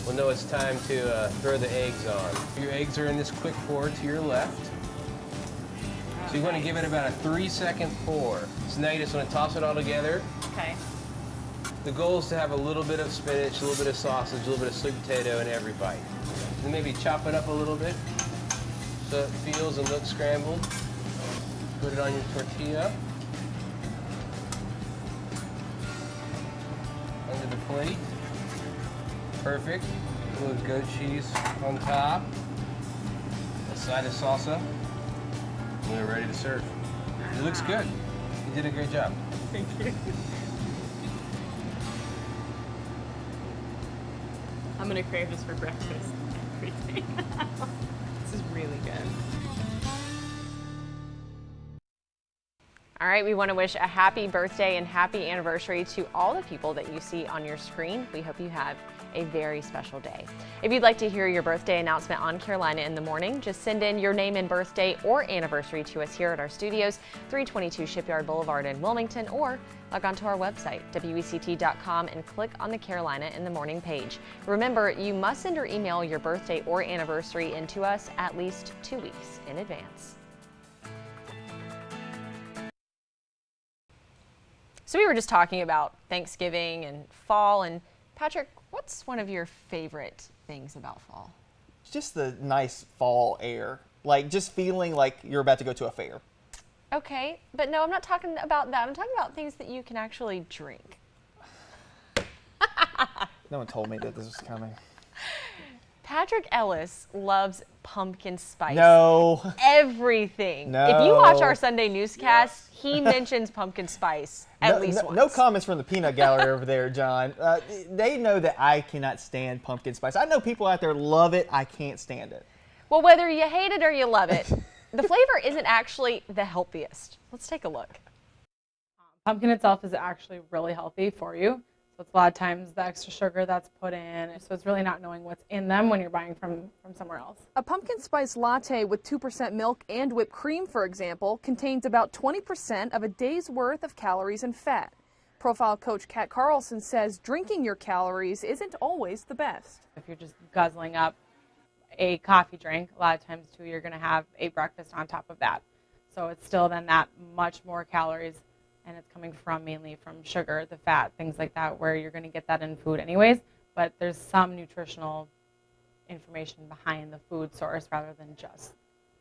we'll know it's time to throw the eggs on. Your eggs are in this quick pour to your left. So you want to give it about a 3-second pour. So now you just want to toss it all together. The goal is to have a little bit of spinach, a little bit of sausage, a little bit of sweet potato in every bite. And maybe chop it up a little bit so it feels and looks scrambled. Put it on your tortilla. Under the plate. Perfect. A little goat cheese on top. A side of salsa. And we're ready to serve. It looks good. You did a great job. Thank you. I'm gonna crave this for breakfast. Everything. really good. All right, we want to wish a happy birthday and happy anniversary to all the people that you see on your screen. We hope you have a very special day. If you'd like to hear your birthday announcement on Carolina in the Morning, just send in your name and birthday or anniversary to us here at our studios, 322 Shipyard Boulevard in Wilmington, or log on to our website, WECT.com, and click on the Carolina in the Morning page. Remember, you must send or email your birthday or anniversary in to us at least 2 weeks in advance. So we were just talking about Thanksgiving and fall, and Patrick, what's one of your favorite things about fall? It's just the nice fall air, like just feeling like you're about to go to a fair. Okay, but no, I'm not talking about that. I'm talking about things that you can actually drink. No one told me that this was coming. Patrick Ellis loves pumpkin spice. No. Everything. No. If you watch our Sunday newscast, he mentions pumpkin spice at least once. No comments from the peanut gallery over there, John. They know that I cannot stand pumpkin spice. I know people out there love it. I can't stand it. Well, whether you hate it or you love it, the flavor isn't actually the healthiest. Let's take a look. Pumpkin itself is actually really healthy for you. So it's a lot of times the extra sugar that's put in. So it's really not knowing what's in them when you're buying from somewhere else. A pumpkin spice latte with 2% milk and whipped cream, for example, contains about 20% of a day's worth of calories and fat. Profile coach Kat Carlson says drinking your calories isn't always the best. If you're just guzzling up a coffee drink, a lot of times too, you're going to have a breakfast on top of that. So it's still then that much more calories. And it's coming from mainly from sugar, the fat, things like that, where you're going to get that in food anyways. But there's some nutritional information behind the food source rather than just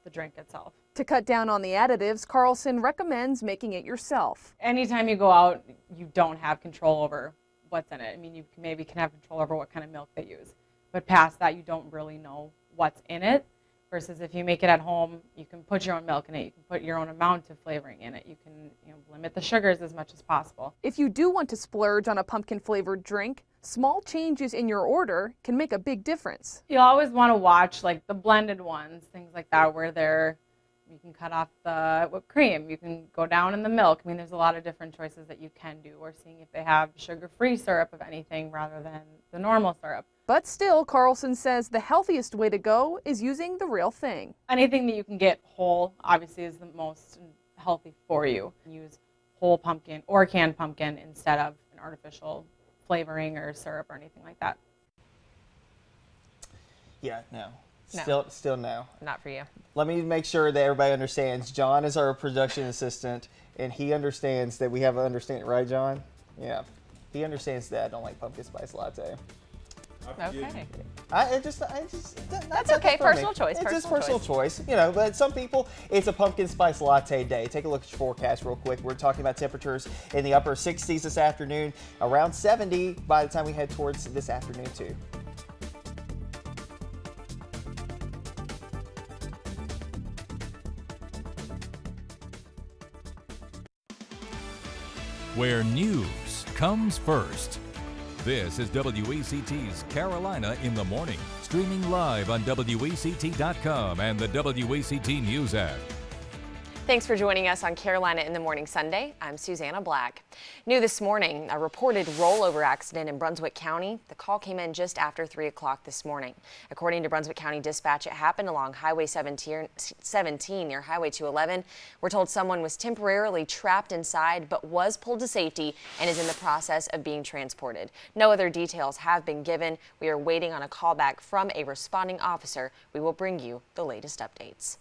the drink itself. To cut down on the additives, Carlson recommends making it yourself. Anytime you go out, you don't have control over what's in it. I mean, you maybe can have control over what kind of milk they use. But past that, you don't really know what's in it. Versus if you make it at home, you can put your own milk in it, you can put your own amount of flavoring in it, you can limit the sugars as much as possible. If you do want to splurge on a pumpkin flavored drink, small changes in your order can make a big difference. You'll always want to watch like the blended ones, things like that, where you can cut off the whipped cream, you can go down in the milk. I mean, there's a lot of different choices that you can do, or seeing if they have sugar-free syrup of anything rather than the normal syrup. But still, Carlson says the healthiest way to go is using the real thing. Anything that you can get whole, obviously, is the most healthy for you. Use whole pumpkin or canned pumpkin instead of an artificial flavoring or syrup or anything like that. Yeah, no. No. Still no. Not for you. Let me make sure that everybody understands. John is our production assistant, and he understands that we have an understanding, right, John? Yeah. He understands that I don't like pumpkin spice latte. Okay. That's okay. Personal choice. It's just personal choice. But some people, it's a pumpkin spice latte day. Take a look at your forecast real quick. We're talking about temperatures in the upper 60s this afternoon, around 70 by the time we head towards this afternoon too. Where news comes first. This is WECT's Carolina in the Morning, streaming live on WECT.com and the WECT News app. Thanks for joining us on Carolina in the Morning Sunday. I'm Susanna Black. New this morning, a reported rollover accident in Brunswick County. The call came in just after 3 o'clock this morning. According to Brunswick County Dispatch, it happened along Highway 17 near Highway 211. We're told someone was temporarily trapped inside but was pulled to safety and is in the process of being transported. No other details have been given. We are waiting on a call back from a responding officer. We will bring you the latest updates.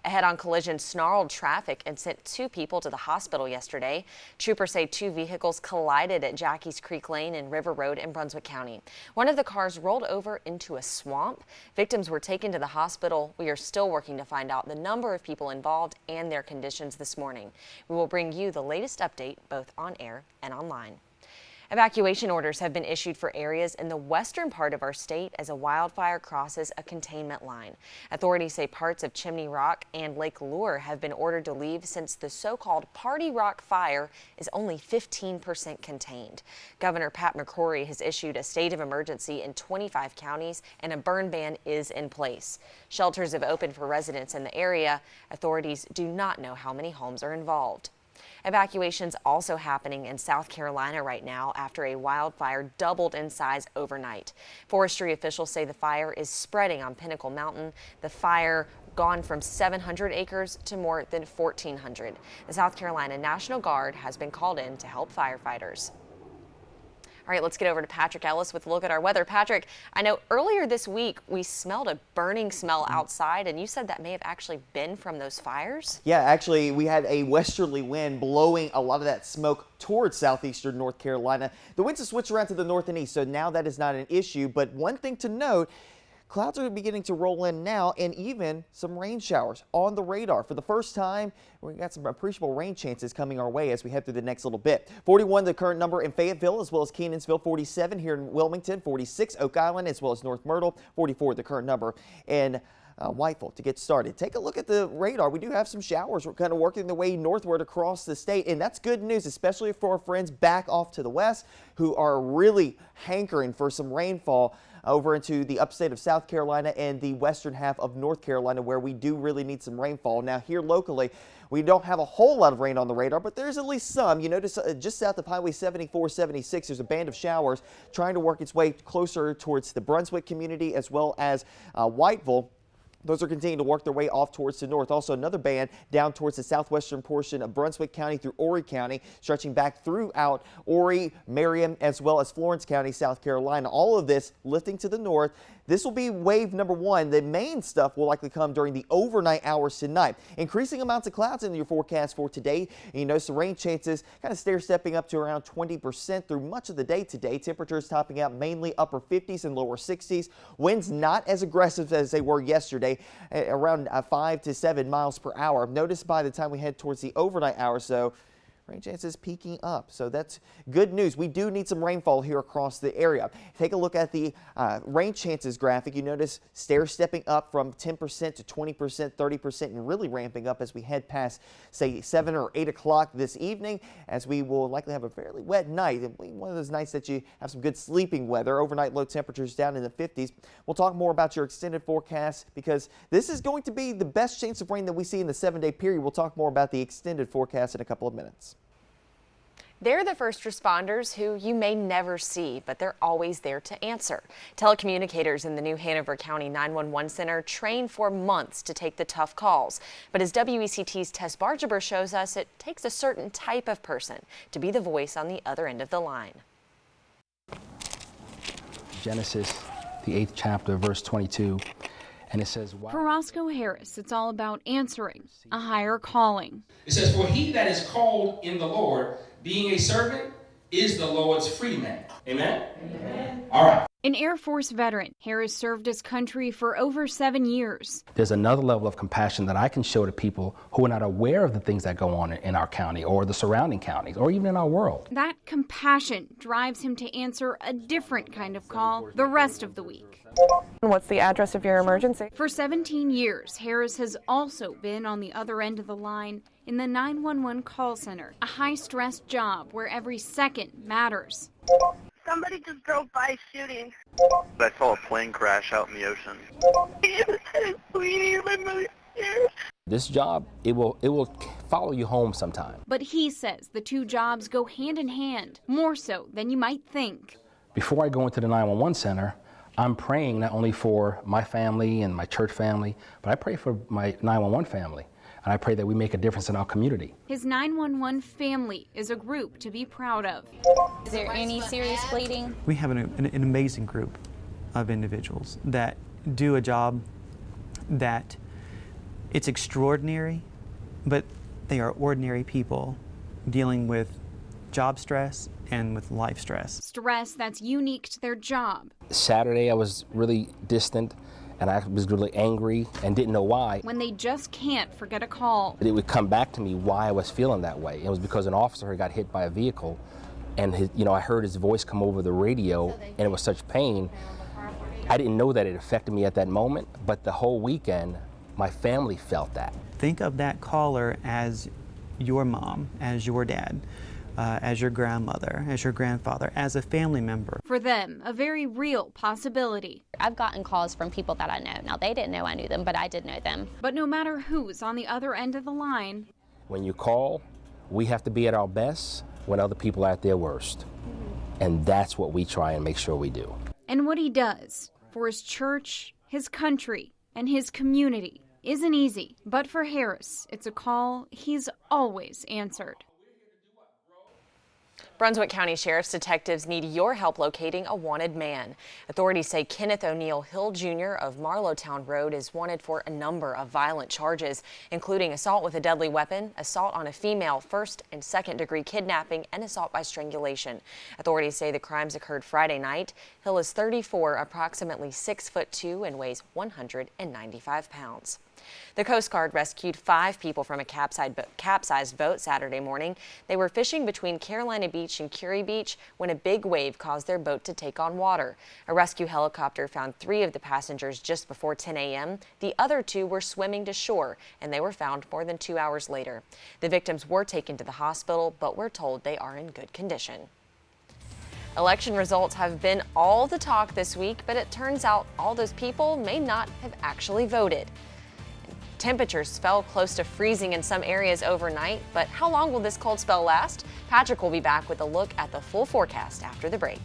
A head-on collision snarled traffic and sent 2 people to the hospital yesterday. Troopers say 2 vehicles collided at Jackie's Creek Lane and River Road in Brunswick County. One of the cars rolled over into a swamp. Victims were taken to the hospital. We are still working to find out the number of people involved and their conditions this morning. We will bring you the latest update both on air and online. Evacuation orders have been issued for areas in the western part of our state as a wildfire crosses a containment line. Authorities say parts of Chimney Rock and Lake Lure have been ordered to leave since the so-called Party Rock fire is only 15% contained. Governor Pat McCrory has issued a state of emergency in 25 counties and a burn ban is in place. Shelters have opened for residents in the area. Authorities do not know how many homes are involved. Evacuations also happening in South Carolina right now after a wildfire doubled in size overnight. Forestry officials say the fire is spreading on Pinnacle Mountain. The fire gone from 700 acres to more than 1,400. The South Carolina National Guard has been called in to help firefighters. All right, let's get over to Patrick Ellis with a look at our weather. Patrick, I know earlier this week we smelled a burning smell outside, and you said that may have actually been from those fires? Yeah, actually, we had a westerly wind blowing a lot of that smoke towards southeastern North Carolina. The winds have switched around to the north and east, so now that is not an issue. But one thing to note, clouds are beginning to roll in now, and even some rain showers on the radar. For the first time, we got some appreciable rain chances coming our way as we head through the next little bit. 41 the current number in Fayetteville, as well as Kenansville. 47 here in Wilmington. 46 Oak Island, as well as North Myrtle. 44 the current number in Whiteville. To get started, take a look at the radar. We do have some showers. We're kind of working their way northward across the state, and that's good news, especially for our friends back off to the west who are really hankering for some rainfall over into the upstate of South Carolina and the western half of North Carolina, where we do really need some rainfall. Now here locally, we don't have a whole lot of rain on the radar, but there's at least some. You notice just south of Highway 74-76, there's a band of showers trying to work its way closer towards the Brunswick community as well as Whiteville. Those are continuing to work their way off towards the north. Also, another band down towards the southwestern portion of Brunswick County through Horry County, stretching back throughout Horry, Marion, as well as Florence County, South Carolina. All of this lifting to the north. This will be wave number one. The main stuff will likely come during the overnight hours tonight. Increasing amounts of clouds in your forecast for today. And you notice the rain chances kind of stair-stepping up to around 20% through much of the day today. Temperatures topping out mainly upper 50s and lower 60s. Winds not as aggressive as they were yesterday, around 5 to 7 miles per hour. Notice by the time we head towards the overnight hours, though, rain chances peaking up, so that's good news. We do need some rainfall here across the area. Take a look at the rain chances graphic. You notice stair-stepping up from 10% to 20%, 30%, and really ramping up as we head past, say, 7 or 8 o'clock this evening, as we will likely have a fairly wet night. One of those nights that you have some good sleeping weather. Overnight low temperatures down in the 50s. We'll talk more about your extended forecast because this is going to be the best chance of rain that we see in the 7-day period. We'll talk more about the extended forecast in a couple of minutes. They're the first responders who you may never see, but they're always there to answer. Telecommunicators in the New Hanover County 911 Center train for months to take the tough calls. But as WECT's Tess Bargeber shows us, it takes a certain type of person to be the voice on the other end of the line. Genesis, the 8th chapter, verse 22. And it says, For Roscoe Harris, it's all about answering a higher calling. It says, for he that is called in the Lord, being a servant, is the Lord's free man. Amen? Amen. All right. An Air Force veteran, Harris served his country for over 7 years. There's another level of compassion that I can show to people who are not aware of the things that go on in our county or the surrounding counties or even in our world. That compassion drives him to answer a different kind of call the rest of the week. What's the address of your emergency? For 17 years, Harris has also been on the other end of the line in the 911 call center, a high-stress job where every second matters. Somebody just drove by shooting. I saw a plane crash out in the ocean. This job, it will follow you home sometime. But he says the two jobs go hand in hand, more so than you might think. Before I go into the 911 center, I'm praying not only for my family and my church family, but I pray for my 911 family. And I pray that we make a difference in our community. His 911 family is a group to be proud of. Is there any serious bleeding? We have an amazing group of individuals that do a job that it's extraordinary, but they are ordinary people dealing with job stress and with life stress. Stress that's unique to their job. Saturday I was really distant. And I was really angry and didn't know why. When they just can't forget a call. It would come back to me why I was feeling that way. It was because an officer got hit by a vehicle and I heard his voice come over the radio, and it was such pain. I didn't know that it affected me at that moment, but the whole weekend, my family felt that. Think of that caller as your mom, as your dad, as your grandmother, as your grandfather, as a family member. For them, a very real possibility. I've gotten calls from people that I know. Now, they didn't know I knew them, but I did know them. But no matter who's on the other end of the line, when you call, we have to be at our best when other people are at their worst. And that's what we try and make sure we do. And what he does for his church, his country, and his community isn't easy. But for Harris, it's a call he's always answered. Brunswick County Sheriff's detectives need your help locating a wanted man. Authorities say Kenneth O'Neill Hill Jr. of Marlowtown Road is wanted for a number of violent charges, including assault with a deadly weapon, assault on a female, first and second degree kidnapping, and assault by strangulation. Authorities say the crimes occurred Friday night. Hill is 34, approximately 6'2", and weighs 195 pounds. The Coast Guard rescued 5 people from a capsized boat Saturday morning. They were fishing between Carolina Beach and Curie Beach when a big wave caused their boat to take on water. A rescue helicopter found 3 of the passengers just before 10 a.m. The other 2 were swimming to shore, and they were found more than 2 hours later. The victims were taken to the hospital, but we're told they are in good condition. Election results have been all the talk this week, but it turns out all those people may not have actually voted. Temperatures fell close to freezing in some areas overnight, but how long will this cold spell last? Patrick will be back with a look at the full forecast after the break.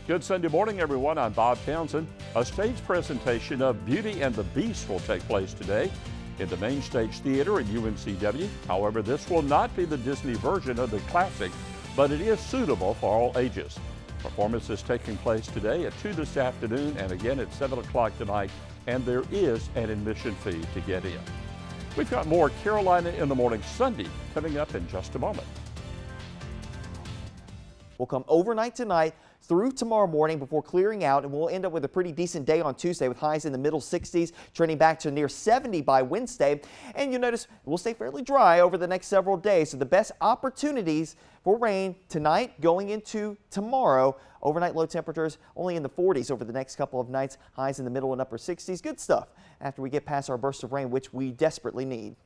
Good Sunday morning, everyone. I'm Bob Townsend. A stage presentation of Beauty and the Beast will take place today in the Main Stage Theater in UNCW. However, this will not be the Disney version of the classic, but it is suitable for all ages. Performance is taking place today at 2 this afternoon and again at 7 o'clock tonight, and there is an admission fee to get in. We've got more Carolina in the Morning Sunday coming up in just a moment. We'll come overnight tonight through tomorrow morning before clearing out, and we'll end up with a pretty decent day on Tuesday with highs in the middle 60s, trending back to near 70 by Wednesday. And you'll notice we'll stay fairly dry over the next several days. So the best opportunities for rain tonight going into tomorrow. Overnight low temperatures only in the 40s over the next couple of nights, highs in the middle and upper 60s. Good stuff after we get past our burst of rain, which we desperately need.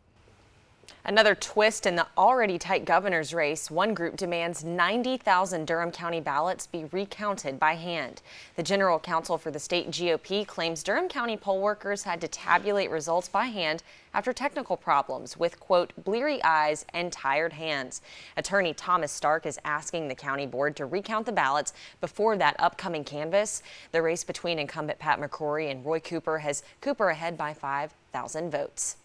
Another twist in the already tight governor's race. One group demands 90,000 Durham County ballots be recounted by hand. The general counsel for the state GOP claims Durham County poll workers had to tabulate results by hand after technical problems with, quote, bleary eyes and tired hands. Attorney Thomas Stark is asking the county board to recount the ballots before that upcoming canvass. The race between incumbent Pat McCrory and Roy Cooper has Cooper ahead by 5,000 votes.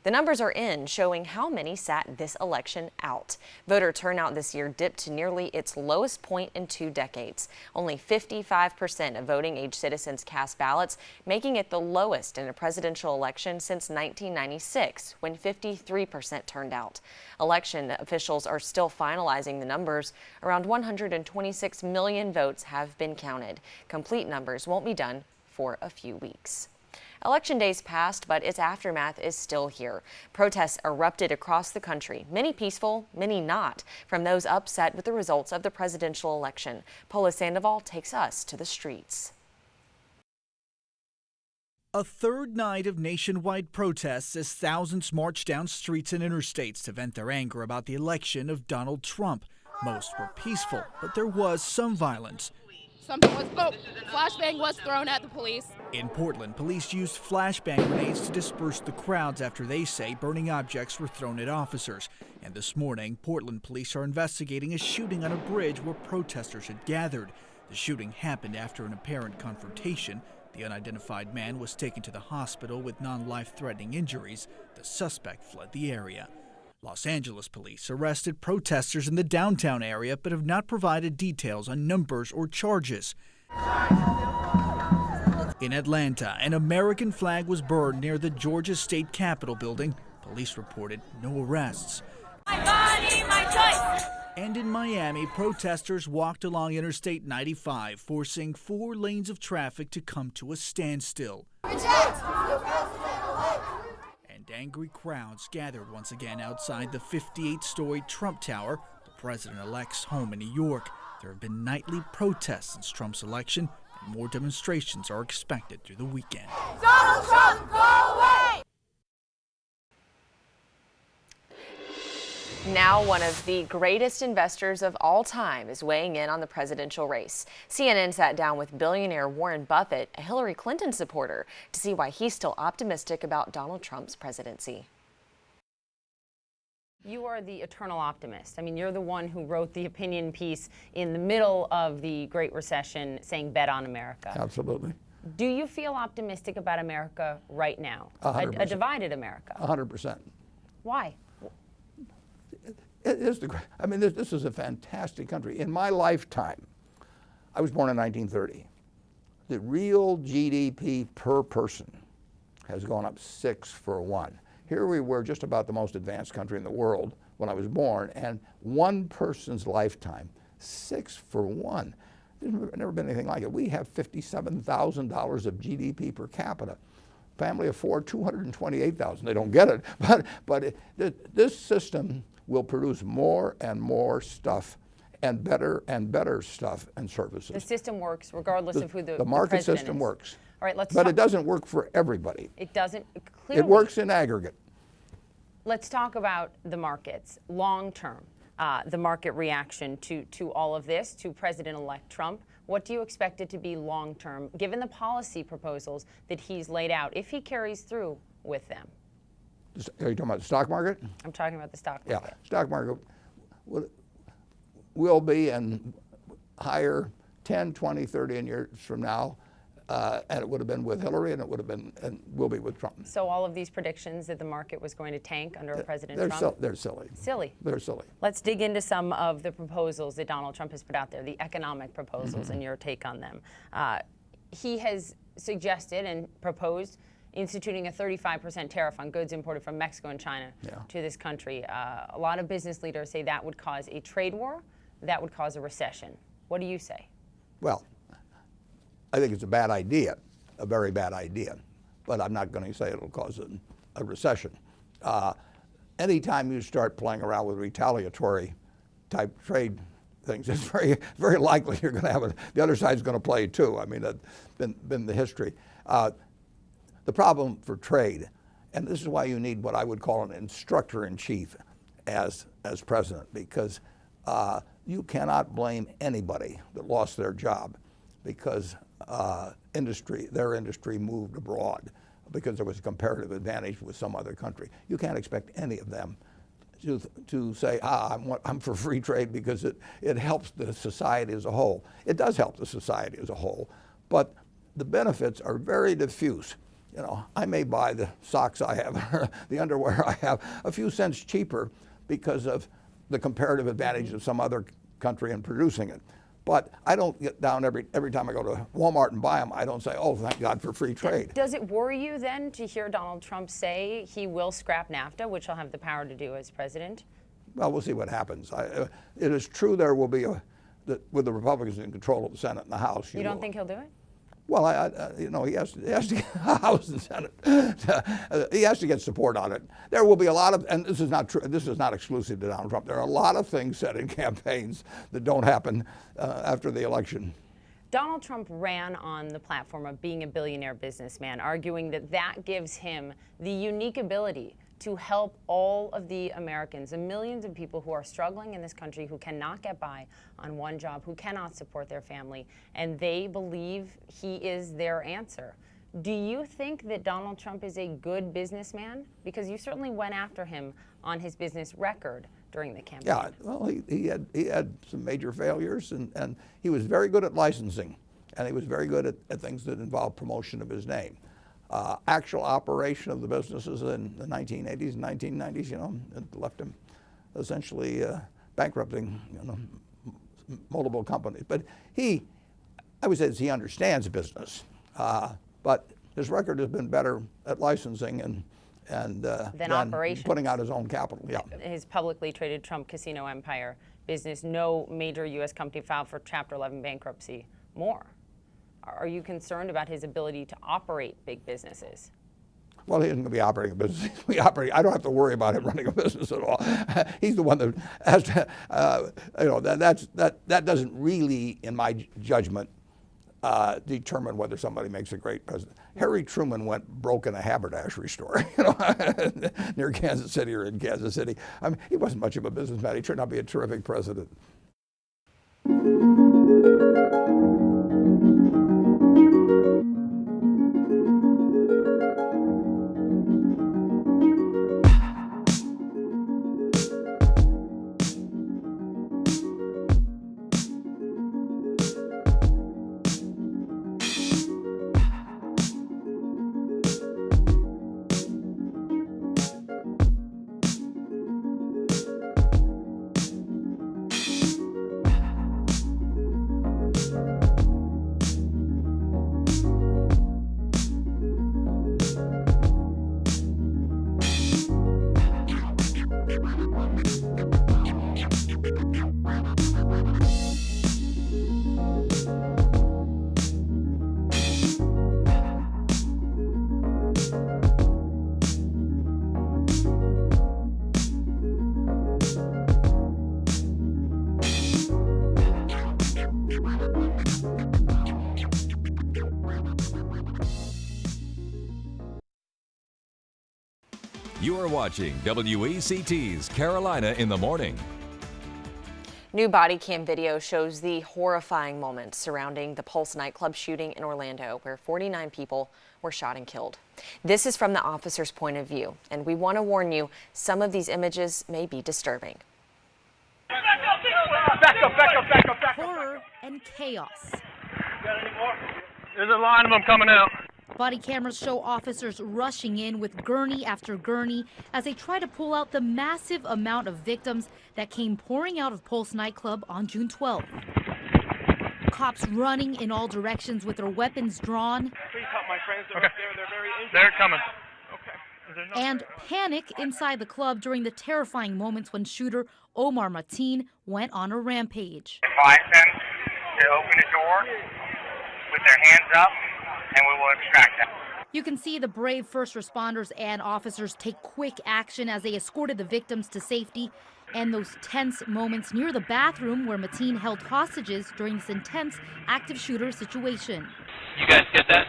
The numbers are in, showing how many sat this election out. Voter turnout this year dipped to nearly its lowest point in 2 decades. Only 55% of voting-age citizens cast ballots, making it the lowest in a presidential election since 1996, when 53% turned out. Election officials are still finalizing the numbers. Around 126 million votes have been counted. Complete numbers won't be done for a few weeks. Election days passed, but its aftermath is still here. Protests erupted across the country, many peaceful, many not, from those upset with the results of the presidential election. Paula Sandoval takes us to the streets. A third night of nationwide protests as thousands marched down streets and interstates to vent their anger about the election of Donald Trump. Most were peaceful, but there was some violence. Flashbang was thrown at the police. In Portland, police used flashbang grenades to disperse the crowds after they say burning objects were thrown at officers. And this morning, Portland police are investigating a shooting on a bridge where protesters had gathered. The shooting happened after an apparent confrontation. The unidentified man was taken to the hospital with non-life-threatening injuries. The suspect fled the area. Los Angeles police arrested protesters in the downtown area but have not provided details on numbers or charges. In Atlanta, an American flag was burned near the Georgia State Capitol building. Police reported no arrests. My body, my choice. And in Miami, protesters walked along Interstate 95, forcing 4 lanes of traffic to come to a standstill. And angry crowds gathered once again outside the 58-story Trump Tower. The president-elect's home in New York. There have been nightly protests since Trump's election, and more demonstrations are expected through the weekend. Donald Trump, go away! Now one of the greatest investors of all time is weighing in on the presidential race. CNN sat down with billionaire Warren Buffett, a Hillary Clinton supporter, to see why he's still optimistic about Donald Trump's presidency. You are the eternal optimist. I mean, you're the one who wrote the opinion piece in the middle of the Great Recession saying bet on America. Absolutely. Do you feel optimistic about America right now? 100%. A divided America? 100%. Why? It is I mean, this is a fantastic country. In my lifetime, I was born in 1930. The real GDP per person has gone up 6 for 1. Here we were, just about the most advanced country in the world when I was born, and one person's lifetime, 6 for 1. There's never been anything like it. We have $57,000 of GDP per capita. Family of 4, $228,000. They don't get it, but this system will produce more and more stuff and better stuff and services. The system works regardless of who the market president system is. works. All right, but it doesn't work for everybody. It doesn't. Clearly, it works in aggregate. Let's talk about the markets long term. The market reaction to all of this, to President-elect Trump. What do you expect it to be long term, given the policy proposals that he's laid out, if he carries through with them? Are you talking about the stock market? I'm talking about the stock market. Yeah, stock market will be and higher 10, 20, 30 years from now. And it would have been with Hillary, and it would have been and will be with Trump. So all of these predictions that the market was going to tank under President Trump? They're silly. Silly. They're silly. Let's dig into some of the proposals that Donald Trump has put out there, the economic proposals, and your take on them. He has suggested and proposed instituting a 35% tariff on goods imported from Mexico and China to this country. A lot of business leaders say that would cause a trade war, that would cause a recession. What do you say? Well, I think it's a bad idea, a very bad idea, but I'm not going to say it'll cause a recession. Anytime you start playing around with retaliatory type trade things, it's very likely you're going to have the other side's going to play too. I mean, that's been the history. The problem for trade, and this is why you need what I would call an instructor-in-chief as president, because you cannot blame anybody that lost their job because their industry moved abroad because there was a comparative advantage with some other country. You can't expect any of them to say, I'm for free trade because it helps the society as a whole. It does help the society as a whole, but the benefits are very diffuse. You know, I may buy the socks I have, or the underwear I have, a few cents cheaper because of the comparative advantage of some other country in producing it. But I don't get down every time I go to Walmart and buy them, I don't say, oh, thank God for free trade. Does it worry you then to hear Donald Trump say he will scrap NAFTA, which he'll have the power to do as president? Well, we'll see what happens. It is true there will be with the Republicans in control of the Senate and the House. You don't think he'll do it? Well, you know, he has to get House and Senate. He has to get support on it. There will be a lot of, and this is not true. This is not exclusive to Donald Trump. There are a lot of things said in campaigns that don't happen after the election. Donald Trump ran on the platform of being a billionaire businessman, arguing that that gives him the unique ability to help all of the Americans, the millions of people who are struggling in this country, who cannot get by on one job, who cannot support their family, and they believe he is their answer. Do you think that Donald Trump is a good businessman? Because you certainly went after him on his business record during the campaign. Yeah, well, he had some major failures, and he was very good at licensing, and he was very good at things that involved promotion of his name. Actual operation of the businesses in the 1980s and 1990s, you know, it left him essentially bankrupting, you know, multiple companies. But I would say he understands business, but his record has been better at licensing and than operations. Putting out his own capital. Yeah. His publicly traded Trump Casino Empire business, no major U.S. company filed for Chapter 11 bankruptcy. More. Are you concerned about his ability to operate big businesses? Well, he isn't going to be operating a business. He's going to be operating. I don't have to worry about him running a business at all. He's the one that has to, that doesn't really, in my judgment, determine whether somebody makes a great president. Harry Truman went broke in a haberdashery store, near Kansas City or in Kansas City. I mean, he wasn't much of a businessman. He turned out to be a terrific president. You are watching WECT's Carolina in the Morning. New body cam video shows the horrifying moments surrounding the Pulse nightclub shooting in Orlando, where 49 people were shot and killed. This is from the officer's point of view, and we want to warn you, some of these images may be disturbing. Back up. Horror and chaos. Got any more? There's a line of them coming out. Body cameras show officers rushing in with gurney after gurney as they try to pull out the massive amount of victims that came pouring out of Pulse nightclub on June 12th. Cops running in all directions with their weapons drawn. Please help my friends. They're up there. They're very injured. They're coming. Okay. And panic inside the club during the terrifying moments when shooter Omar Mateen went on a rampage. Advise them to open the door with their hands up, and we will extract them. You can see the brave first responders and officers take quick action as they escorted the victims to safety, and those tense moments near the bathroom where Mateen held hostages during this intense active shooter situation. You guys get that?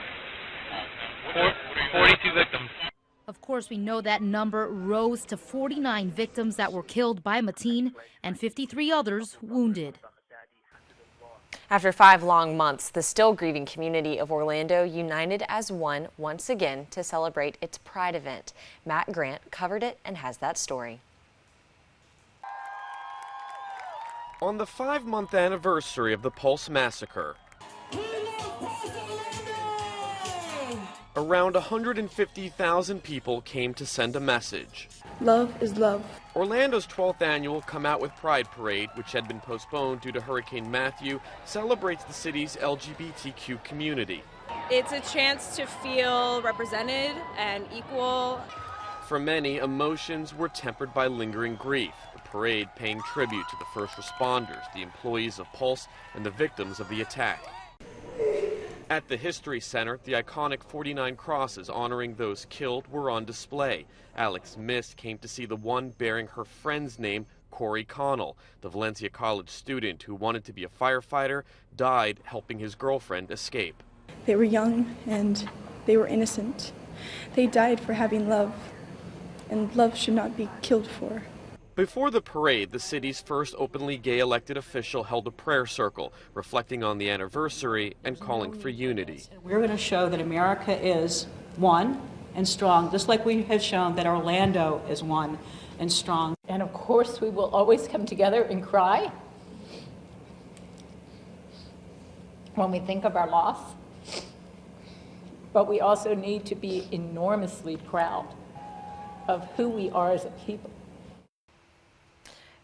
42 victims. Of course, we know that number rose to 49 victims that were killed by Mateen and 53 others wounded. After 5 long months, the still grieving community of Orlando united as one once again to celebrate its Pride event. Matt Grant covered it and has that story. On the 5-month anniversary of the Pulse massacre, around 150,000 people came to send a message. Love is love. Orlando's 12th annual Come Out with Pride parade, which had been postponed due to Hurricane Matthew, celebrates the city's LGBTQ community. It's a chance to feel represented and equal. For many, emotions were tempered by lingering grief. The parade paying tribute to the first responders, the employees of Pulse, and the victims of the attack. At the History Center, the iconic 49 crosses honoring those killed were on display. Alex Mist came to see the one bearing her friend's name, Corey Connell. The Valencia College student who wanted to be a firefighter died helping his girlfriend escape. They were young and they were innocent. They died for having love, and love should not be killed for. Before the parade, the city's first openly gay elected official held a prayer circle, reflecting on the anniversary and calling for unity. We're going to show that America is one and strong, just like we have shown that Orlando is one and strong. And of course, we will always come together and cry when we think of our loss. But we also need to be enormously proud of who we are as a people.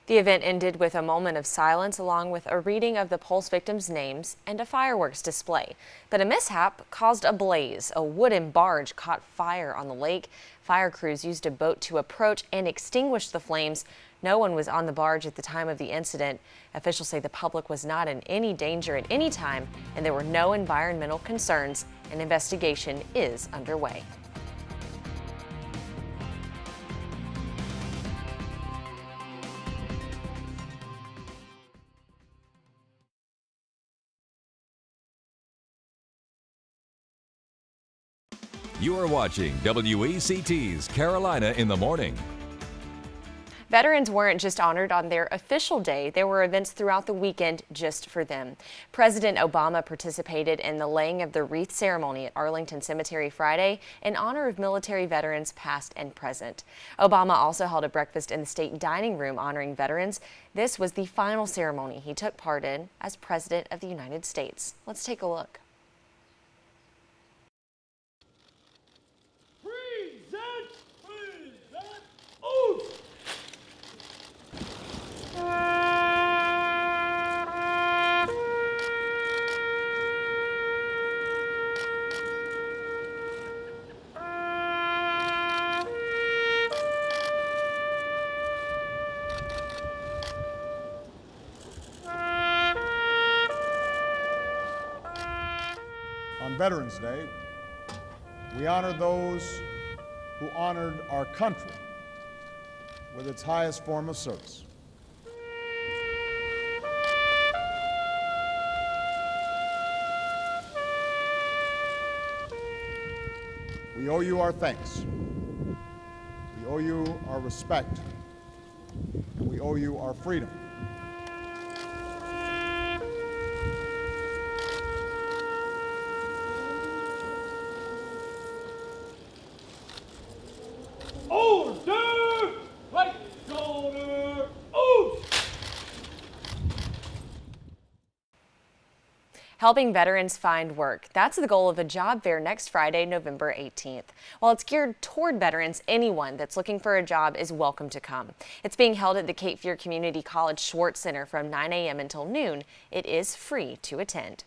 The event ended with a moment of silence along with a reading of the Pulse victims' names and a fireworks display. But a mishap caused a blaze. A wooden barge caught fire on the lake. Fire crews used a boat to approach and extinguish the flames. No one was on the barge at the time of the incident. Officials say the public was not in any danger at any time, and there were no environmental concerns. An investigation is underway. You are watching WECT's Carolina in the Morning. Veterans weren't just honored on their official day. There were events throughout the weekend just for them. President Obama participated in the laying of the wreath ceremony at Arlington Cemetery Friday in honor of military veterans past and present. Obama also held a breakfast in the state dining room honoring veterans. This was the final ceremony he took part in as President of the United States. Let's take a look. On Veterans Day, we honor those who honored our country with its highest form of service. We owe you our thanks. We owe you our respect. And we owe you our freedom. Helping veterans find work. That's the goal of a job fair next Friday, November 18th. While it's geared toward veterans, anyone that's looking for a job is welcome to come. It's being held at the Cape Fear Community College Schwartz Center from 9 a.m. until noon. It is free to attend.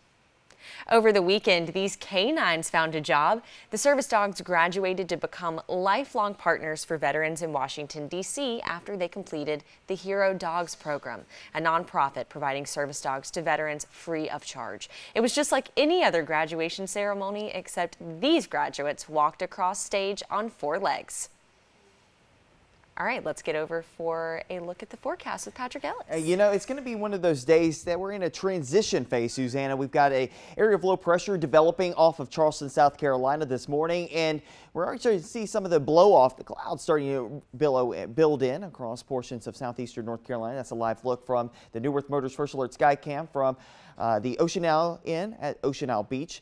Over the weekend, these canines found a job. The service dogs graduated to become lifelong partners for veterans in Washington, D.C. after they completed the Hero Dogs program, a nonprofit providing service dogs to veterans free of charge. It was just like any other graduation ceremony, except these graduates walked across stage on 4 legs. All right, let's get over for a look at the forecast with Patrick Ellis. You know, it's going to be one of those days that we're in a transition phase, Susanna. We've got an area of low pressure developing off of Charleston, South Carolina this morning, and we're already starting to see some of the blow off, the clouds starting to build in across portions of southeastern North Carolina. That's a live look from the New Earth Motors First Alert Sky Cam from the Ocean Isle Inn at Ocean Isle Beach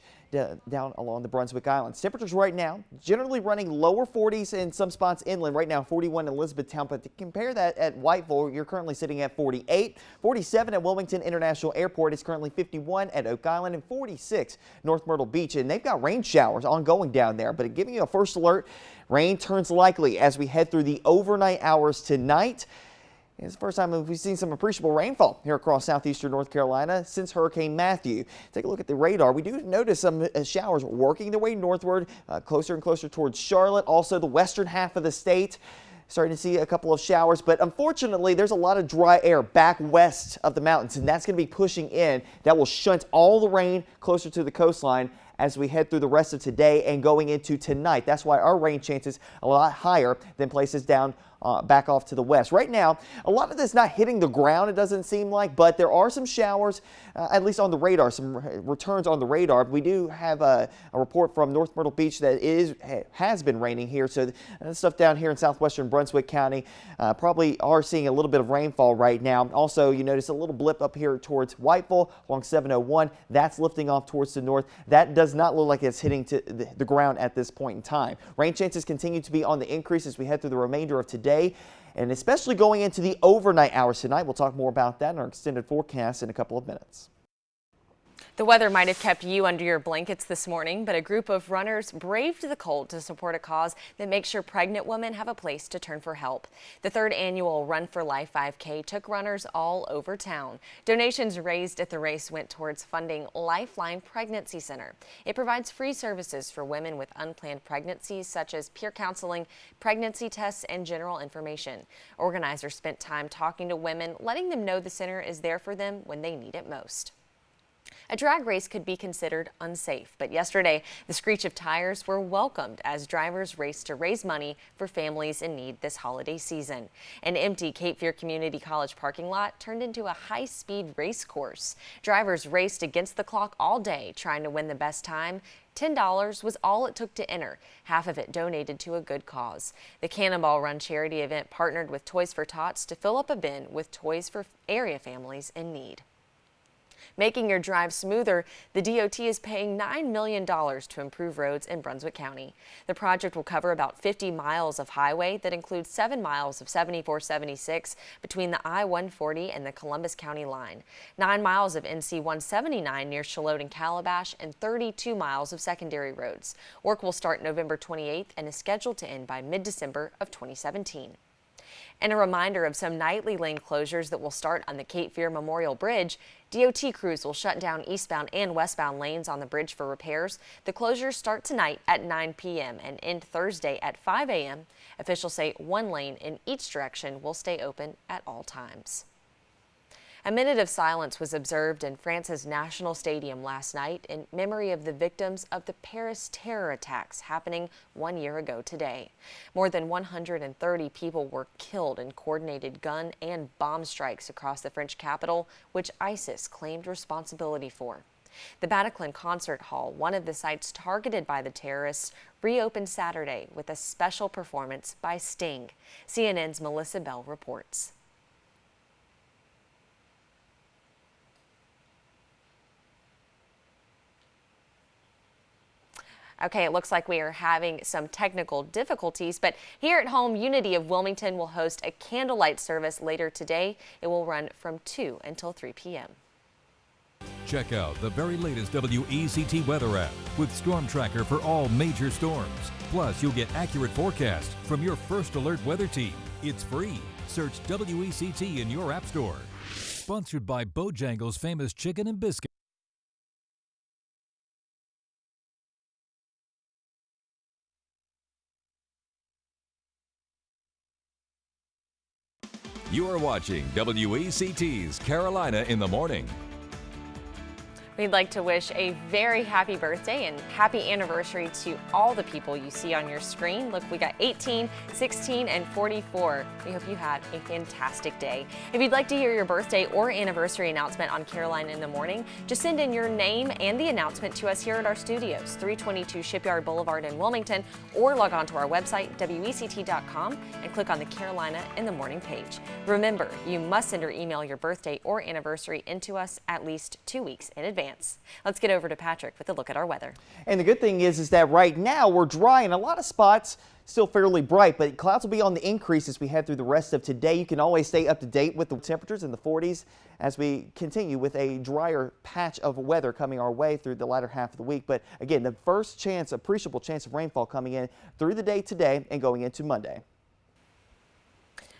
down along the Brunswick Islands. Temperatures right now generally running lower 40s in some spots inland. Right now 41 in Elizabethtown, but to compare that at Whiteville, you're currently sitting at 48. 47 at Wilmington International Airport. It's currently 51 at Oak Island and 46 North Myrtle Beach. And they've got rain showers ongoing down there, but giving you a first alert. Rain turns likely as we head through the overnight hours tonight. It's the first time we've seen some appreciable rainfall here across southeastern North Carolina since Hurricane Matthew. Take a look at the radar. We do notice some showers working their way northward, closer and closer towards Charlotte. Also, the western half of the state. Starting to see a couple of showers, but unfortunately there's a lot of dry air back west of the mountains, and that's going to be pushing in. That will shunt all the rain closer to the coastline as we head through the rest of today and going into tonight. That's why our rain chances a lot higher than places down back off to the west. Right now, a lot of this not hitting the ground, it doesn't seem like, but there are some showers, at least on the radar, some returns on the radar. We do have a report from North Myrtle Beach that has been raining here, so stuff down here in southwestern Brunswick County probably are seeing a little bit of rainfall right now. Also, you notice a little blip up here towards Whiteville along 701. That's lifting off towards the north. That does not look like it's hitting to the ground at this point in time. Rain chances continue to be on the increase as we head through the remainder of today, and especially going into the overnight hours tonight. We'll talk more about that in our extended forecast in a couple of minutes. The weather might have kept you under your blankets this morning, but a group of runners braved the cold to support a cause that makes sure pregnant women have a place to turn for help. The 3rd annual Run for Life 5K took runners all over town. Donations raised at the race went towards funding Lifeline Pregnancy Center. It provides free services for women with unplanned pregnancies, such as peer counseling, pregnancy tests, and general information. Organizers spent time talking to women, letting them know the center is there for them when they need it most. A drag race could be considered unsafe, but yesterday the screech of tires were welcomed as drivers raced to raise money for families in need this holiday season. An empty Cape Fear Community College parking lot turned into a high-speed race course. Drivers raced against the clock all day trying to win the best time. $10 was all it took to enter, half of it donated to a good cause. The Cannonball Run charity event partnered with Toys for Tots to fill up a bin with toys for area families in need. Making your drive smoother, the DOT is paying $9 million to improve roads in Brunswick County. The project will cover about 50 miles of highway that includes 7 miles of 7476 between the I-140 and the Columbus County line, 9 miles of NC-179 near Shallotte and Calabash, and 32 miles of secondary roads. Work will start November 28th and is scheduled to end by mid-December of 2017. And a reminder of some nightly lane closures that will start on the Cape Fear Memorial Bridge. DOT crews will shut down eastbound and westbound lanes on the bridge for repairs. The closures start tonight at 9 p.m. and end Thursday at 5 a.m. Officials say one lane in each direction will stay open at all times. A minute of silence was observed in France's National Stadium last night in memory of the victims of the Paris terror attacks happening 1 year ago today. More than 130 people were killed in coordinated gun and bomb strikes across the French capital, which ISIS claimed responsibility for. The Bataclan Concert Hall, one of the sites targeted by the terrorists, reopened Saturday with a special performance by Sting. CNN's Melissa Bell reports. Okay, it looks like we are having some technical difficulties, but here at home, Unity of Wilmington will host a candlelight service later today. It will run from 2 until 3 p.m. Check out the very latest WECT weather app with Storm Tracker for all major storms. Plus, you'll get accurate forecasts from your First Alert weather team. It's free. Search WECT in your app store. Sponsored by Bojangles' famous chicken and biscuit. You are watching WECT's Carolina in the Morning. We'd like to wish a very happy birthday and happy anniversary to all the people you see on your screen. Look, we got 18, 16, and 44. We hope you had a fantastic day. If you'd like to hear your birthday or anniversary announcement on Carolina in the Morning, just send in your name and the announcement to us here at our studios, 322 Shipyard Boulevard in Wilmington, or log on to our website, WECT.com, and click on the Carolina in the Morning page. Remember, you must send or email your birthday or anniversary into us at least 2 weeks in advance. Let's get over to Patrick with a look at our weather. And the good thing is that right now we're dry in a lot of spots, still fairly bright, but clouds will be on the increase as we head through the rest of today. You can always stay up to date with the temperatures in the 40s as we continue with a drier patch of weather coming our way through the latter half of the week. But again, the first appreciable chance of rainfall coming in through the day today and going into Monday.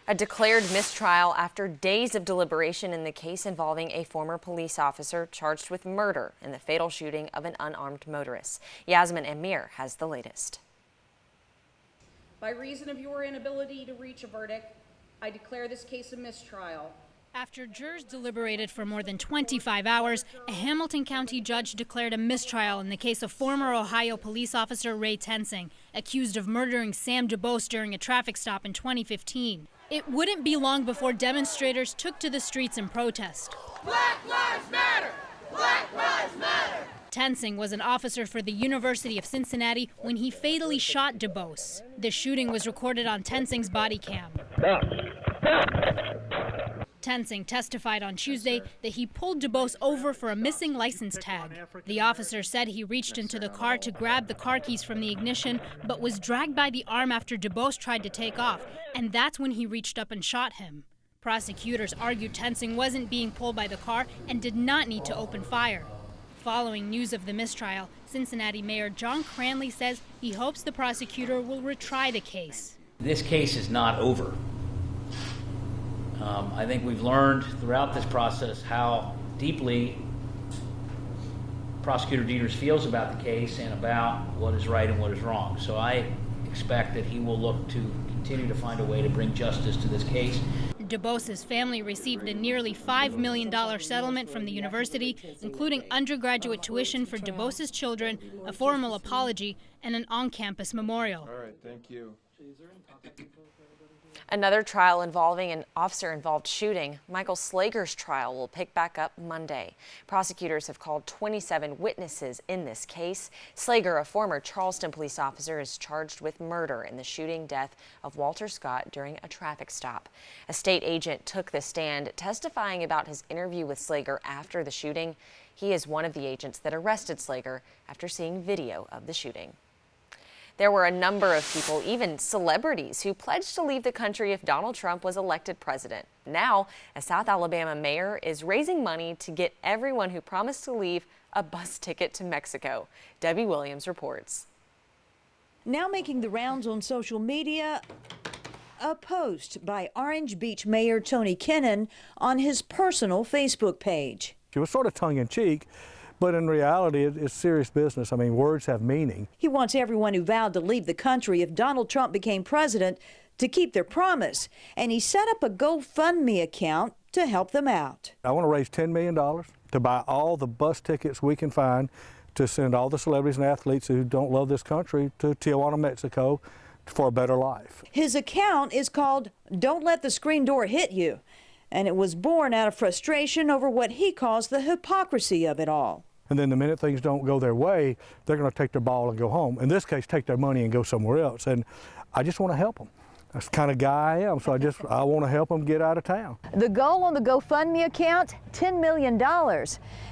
A declared mistrial after days of deliberation in the case involving a former police officer charged with murder in the fatal shooting of an unarmed motorist. Yasmin Amir has the latest. By reason of your inability to reach a verdict, I declare this case a mistrial. After jurors deliberated for more than 25 hours, a Hamilton County judge declared a mistrial in the case of former Ohio police officer Ray Tensing, accused of murdering Sam DuBose during a traffic stop in 2015. It wouldn't be long before demonstrators took to the streets in protest. Black Lives Matter! Black Lives Matter! Tensing was an officer for the University of Cincinnati when he fatally shot DuBose. The shooting was recorded on Tensing's body cam. Tensing testified on Tuesday that he pulled DuBose over for a missing license tag. The officer said he reached into the car to grab the car keys from the ignition, but was dragged by the arm after DuBose tried to take off, and that's when he reached up and shot him. Prosecutors argued Tensing wasn't being pulled by the car and did not need to open fire. Following news of the mistrial, Cincinnati Mayor John Cranley says he hopes the prosecutor will retry the case. This case is not over. I think we've learned throughout this process how deeply Prosecutor Dieters feels about the case and about what is right and what is wrong. So I expect that he will look to continue to find a way to bring justice to this case. DuBose's family received a nearly $5 million settlement from the university, including undergraduate tuition for DuBose's children, a formal apology, and an on-campus memorial. All right, thank you. Another trial involving an officer-involved shooting. Michael Slager's trial will pick back up Monday. Prosecutors have called 27 witnesses in this case. Slager, a former Charleston police officer, is charged with murder in the shooting death of Walter Scott during a traffic stop. A state agent took the stand, testifying about his interview with Slager after the shooting. He is one of the agents that arrested Slager after seeing video of the shooting. There were a number of people, even celebrities, who pledged to leave the country if Donald Trump was elected president. Now, a South Alabama mayor is raising money to get everyone who promised to leave a bus ticket to Mexico. Debbie Williams reports. Now making the rounds on social media, a post by Orange Beach Mayor Tony Kennon on his personal Facebook page. It was sort of tongue-in-cheek, but in reality, it's serious business. I mean, words have meaning. He wants everyone who vowed to leave the country if Donald Trump became president to keep their promise, and he set up a GoFundMe account to help them out. I want to raise $10 million to buy all the bus tickets we can find to send all the celebrities and athletes who don't love this country to Tijuana, Mexico for a better life. His account is called Don't Let the Screen Door Hit You, and it was born out of frustration over what he calls the hypocrisy of it all. And then the minute things don't go their way, they're going to take their ball and go home. In this case, take their money and go somewhere else. And I just want to help them. That's the kind of guy I am, so I want to help them get out of town. The goal on the GoFundMe account, $10 million.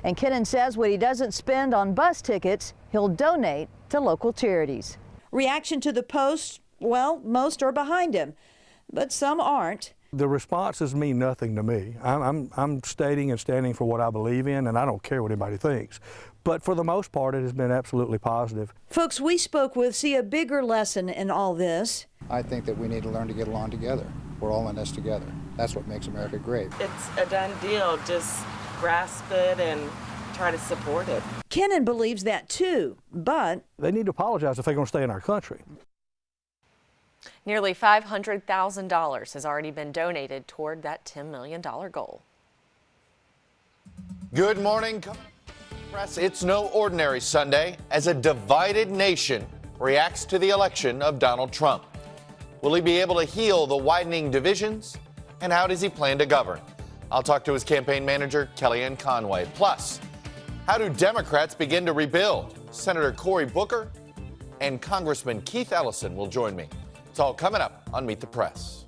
And Kennon says what he doesn't spend on bus tickets, he'll donate to local charities. Reaction to the post, well, most are behind him, but some aren't. The responses mean nothing to me. I'm stating and standing for what I believe in, and I don't care what anybody thinks. But for the most part, it has been absolutely positive. Folks we spoke with see a bigger lesson in all this. I think that we need to learn to get along together. We're all in this together. That's what makes America great. It's a done deal. Just grasp it and try to support it. Kennon believes that too, but they need to apologize if they're going to stay in our country. Nearly $500,000 has already been donated toward that $10 million goal. Good morning, press. It's no ordinary Sunday as a divided nation reacts to the election of Donald Trump. Will he be able to heal the widening divisions? And how does he plan to govern? I'll talk to his campaign manager, Kellyanne Conway. Plus, how do Democrats begin to rebuild? Senator Cory Booker and Congressman Keith Ellison will join me. It's all coming up on Meet the Press.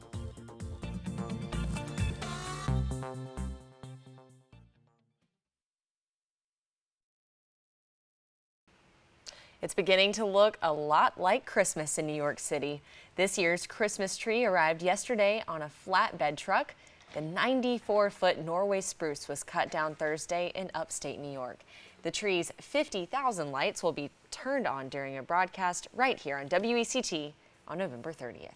It's beginning to look a lot like Christmas in New York City. This year's Christmas tree arrived yesterday on a flatbed truck. The 94-foot Norway spruce was cut down Thursday in upstate New York. The tree's 50,000 lights will be turned on during a broadcast right here on WECT on November 30th.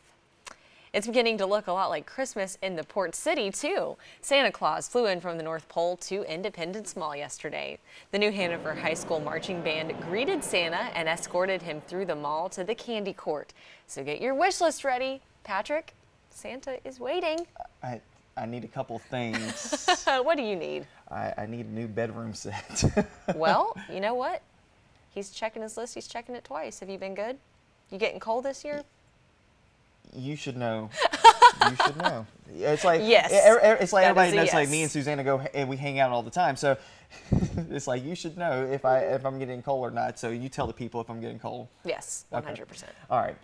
It's beginning to look a lot like Christmas in the Port City, too. Santa Claus flew in from the North Pole to Independence Mall yesterday. The New Hanover High School Marching Band greeted Santa and escorted him through the mall to the candy court. So get your wish list ready. Patrick, Santa is waiting. I need a couple things. What do you need? I need a new bedroom set. Well, you know what? He's checking his list. He's checking it twice. Have you been good? You getting cold this year? You should know. You should know. It's like yes. It's like everybody knows. Yes. Like me and Susanna go and we hang out all the time. So it's like you should know if I'm getting cold or not. So you tell the people if I'm getting cold. Yes, 100%. Okay. All right,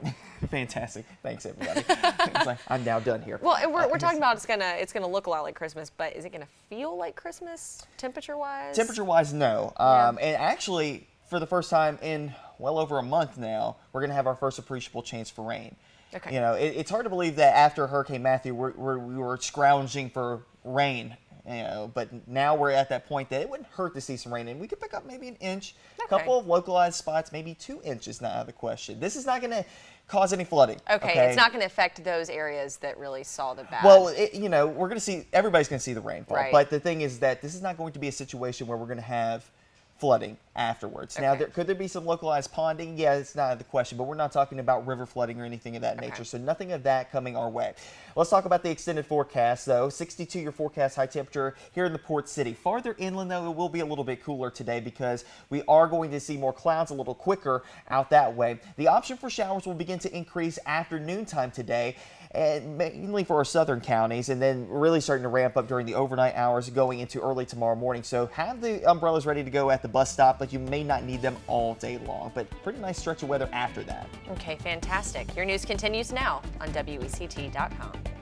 fantastic. Thanks everybody. It's like I'm now done here. Well, and we're talking about it's gonna look a lot like Christmas, but is it gonna feel like Christmas temperature-wise? Temperature-wise, no. And actually, for the first time in well over a month now, we're gonna have our first appreciable chance for rain. Okay. You know, it's hard to believe that after Hurricane Matthew, we were scrounging for rain. You know, but now we're at that point that it wouldn't hurt to see some rain, and we could pick up maybe an inch, a couple of localized spots, maybe 2 inches, not out of the question. This is not going to cause any flooding. Okay, it's not going to affect those areas that really saw the bad. Well, you know, we're going to see, everybody's going to see the rainfall. Right. But the thing is that this is not going to be a situation where we're going to have flooding afterwards. Now, could there be some localized ponding? Yeah, it's not out of the question, but we're not talking about river flooding or anything of that nature, so nothing of that coming our way. Let's talk about the extended forecast, though. 62-year forecast high temperature here in the Port City. Farther inland, though, it will be a little bit cooler today because we are going to see more clouds a little quicker out that way. The option for showers will begin to increase after noontime today, and mainly for our southern counties, and then really starting to ramp up during the overnight hours going into early tomorrow morning. So have the umbrellas ready to go at the bus stop, but you may not need them all day long. But pretty nice stretch of weather after that. Okay, fantastic. Your news continues now on WECT.com.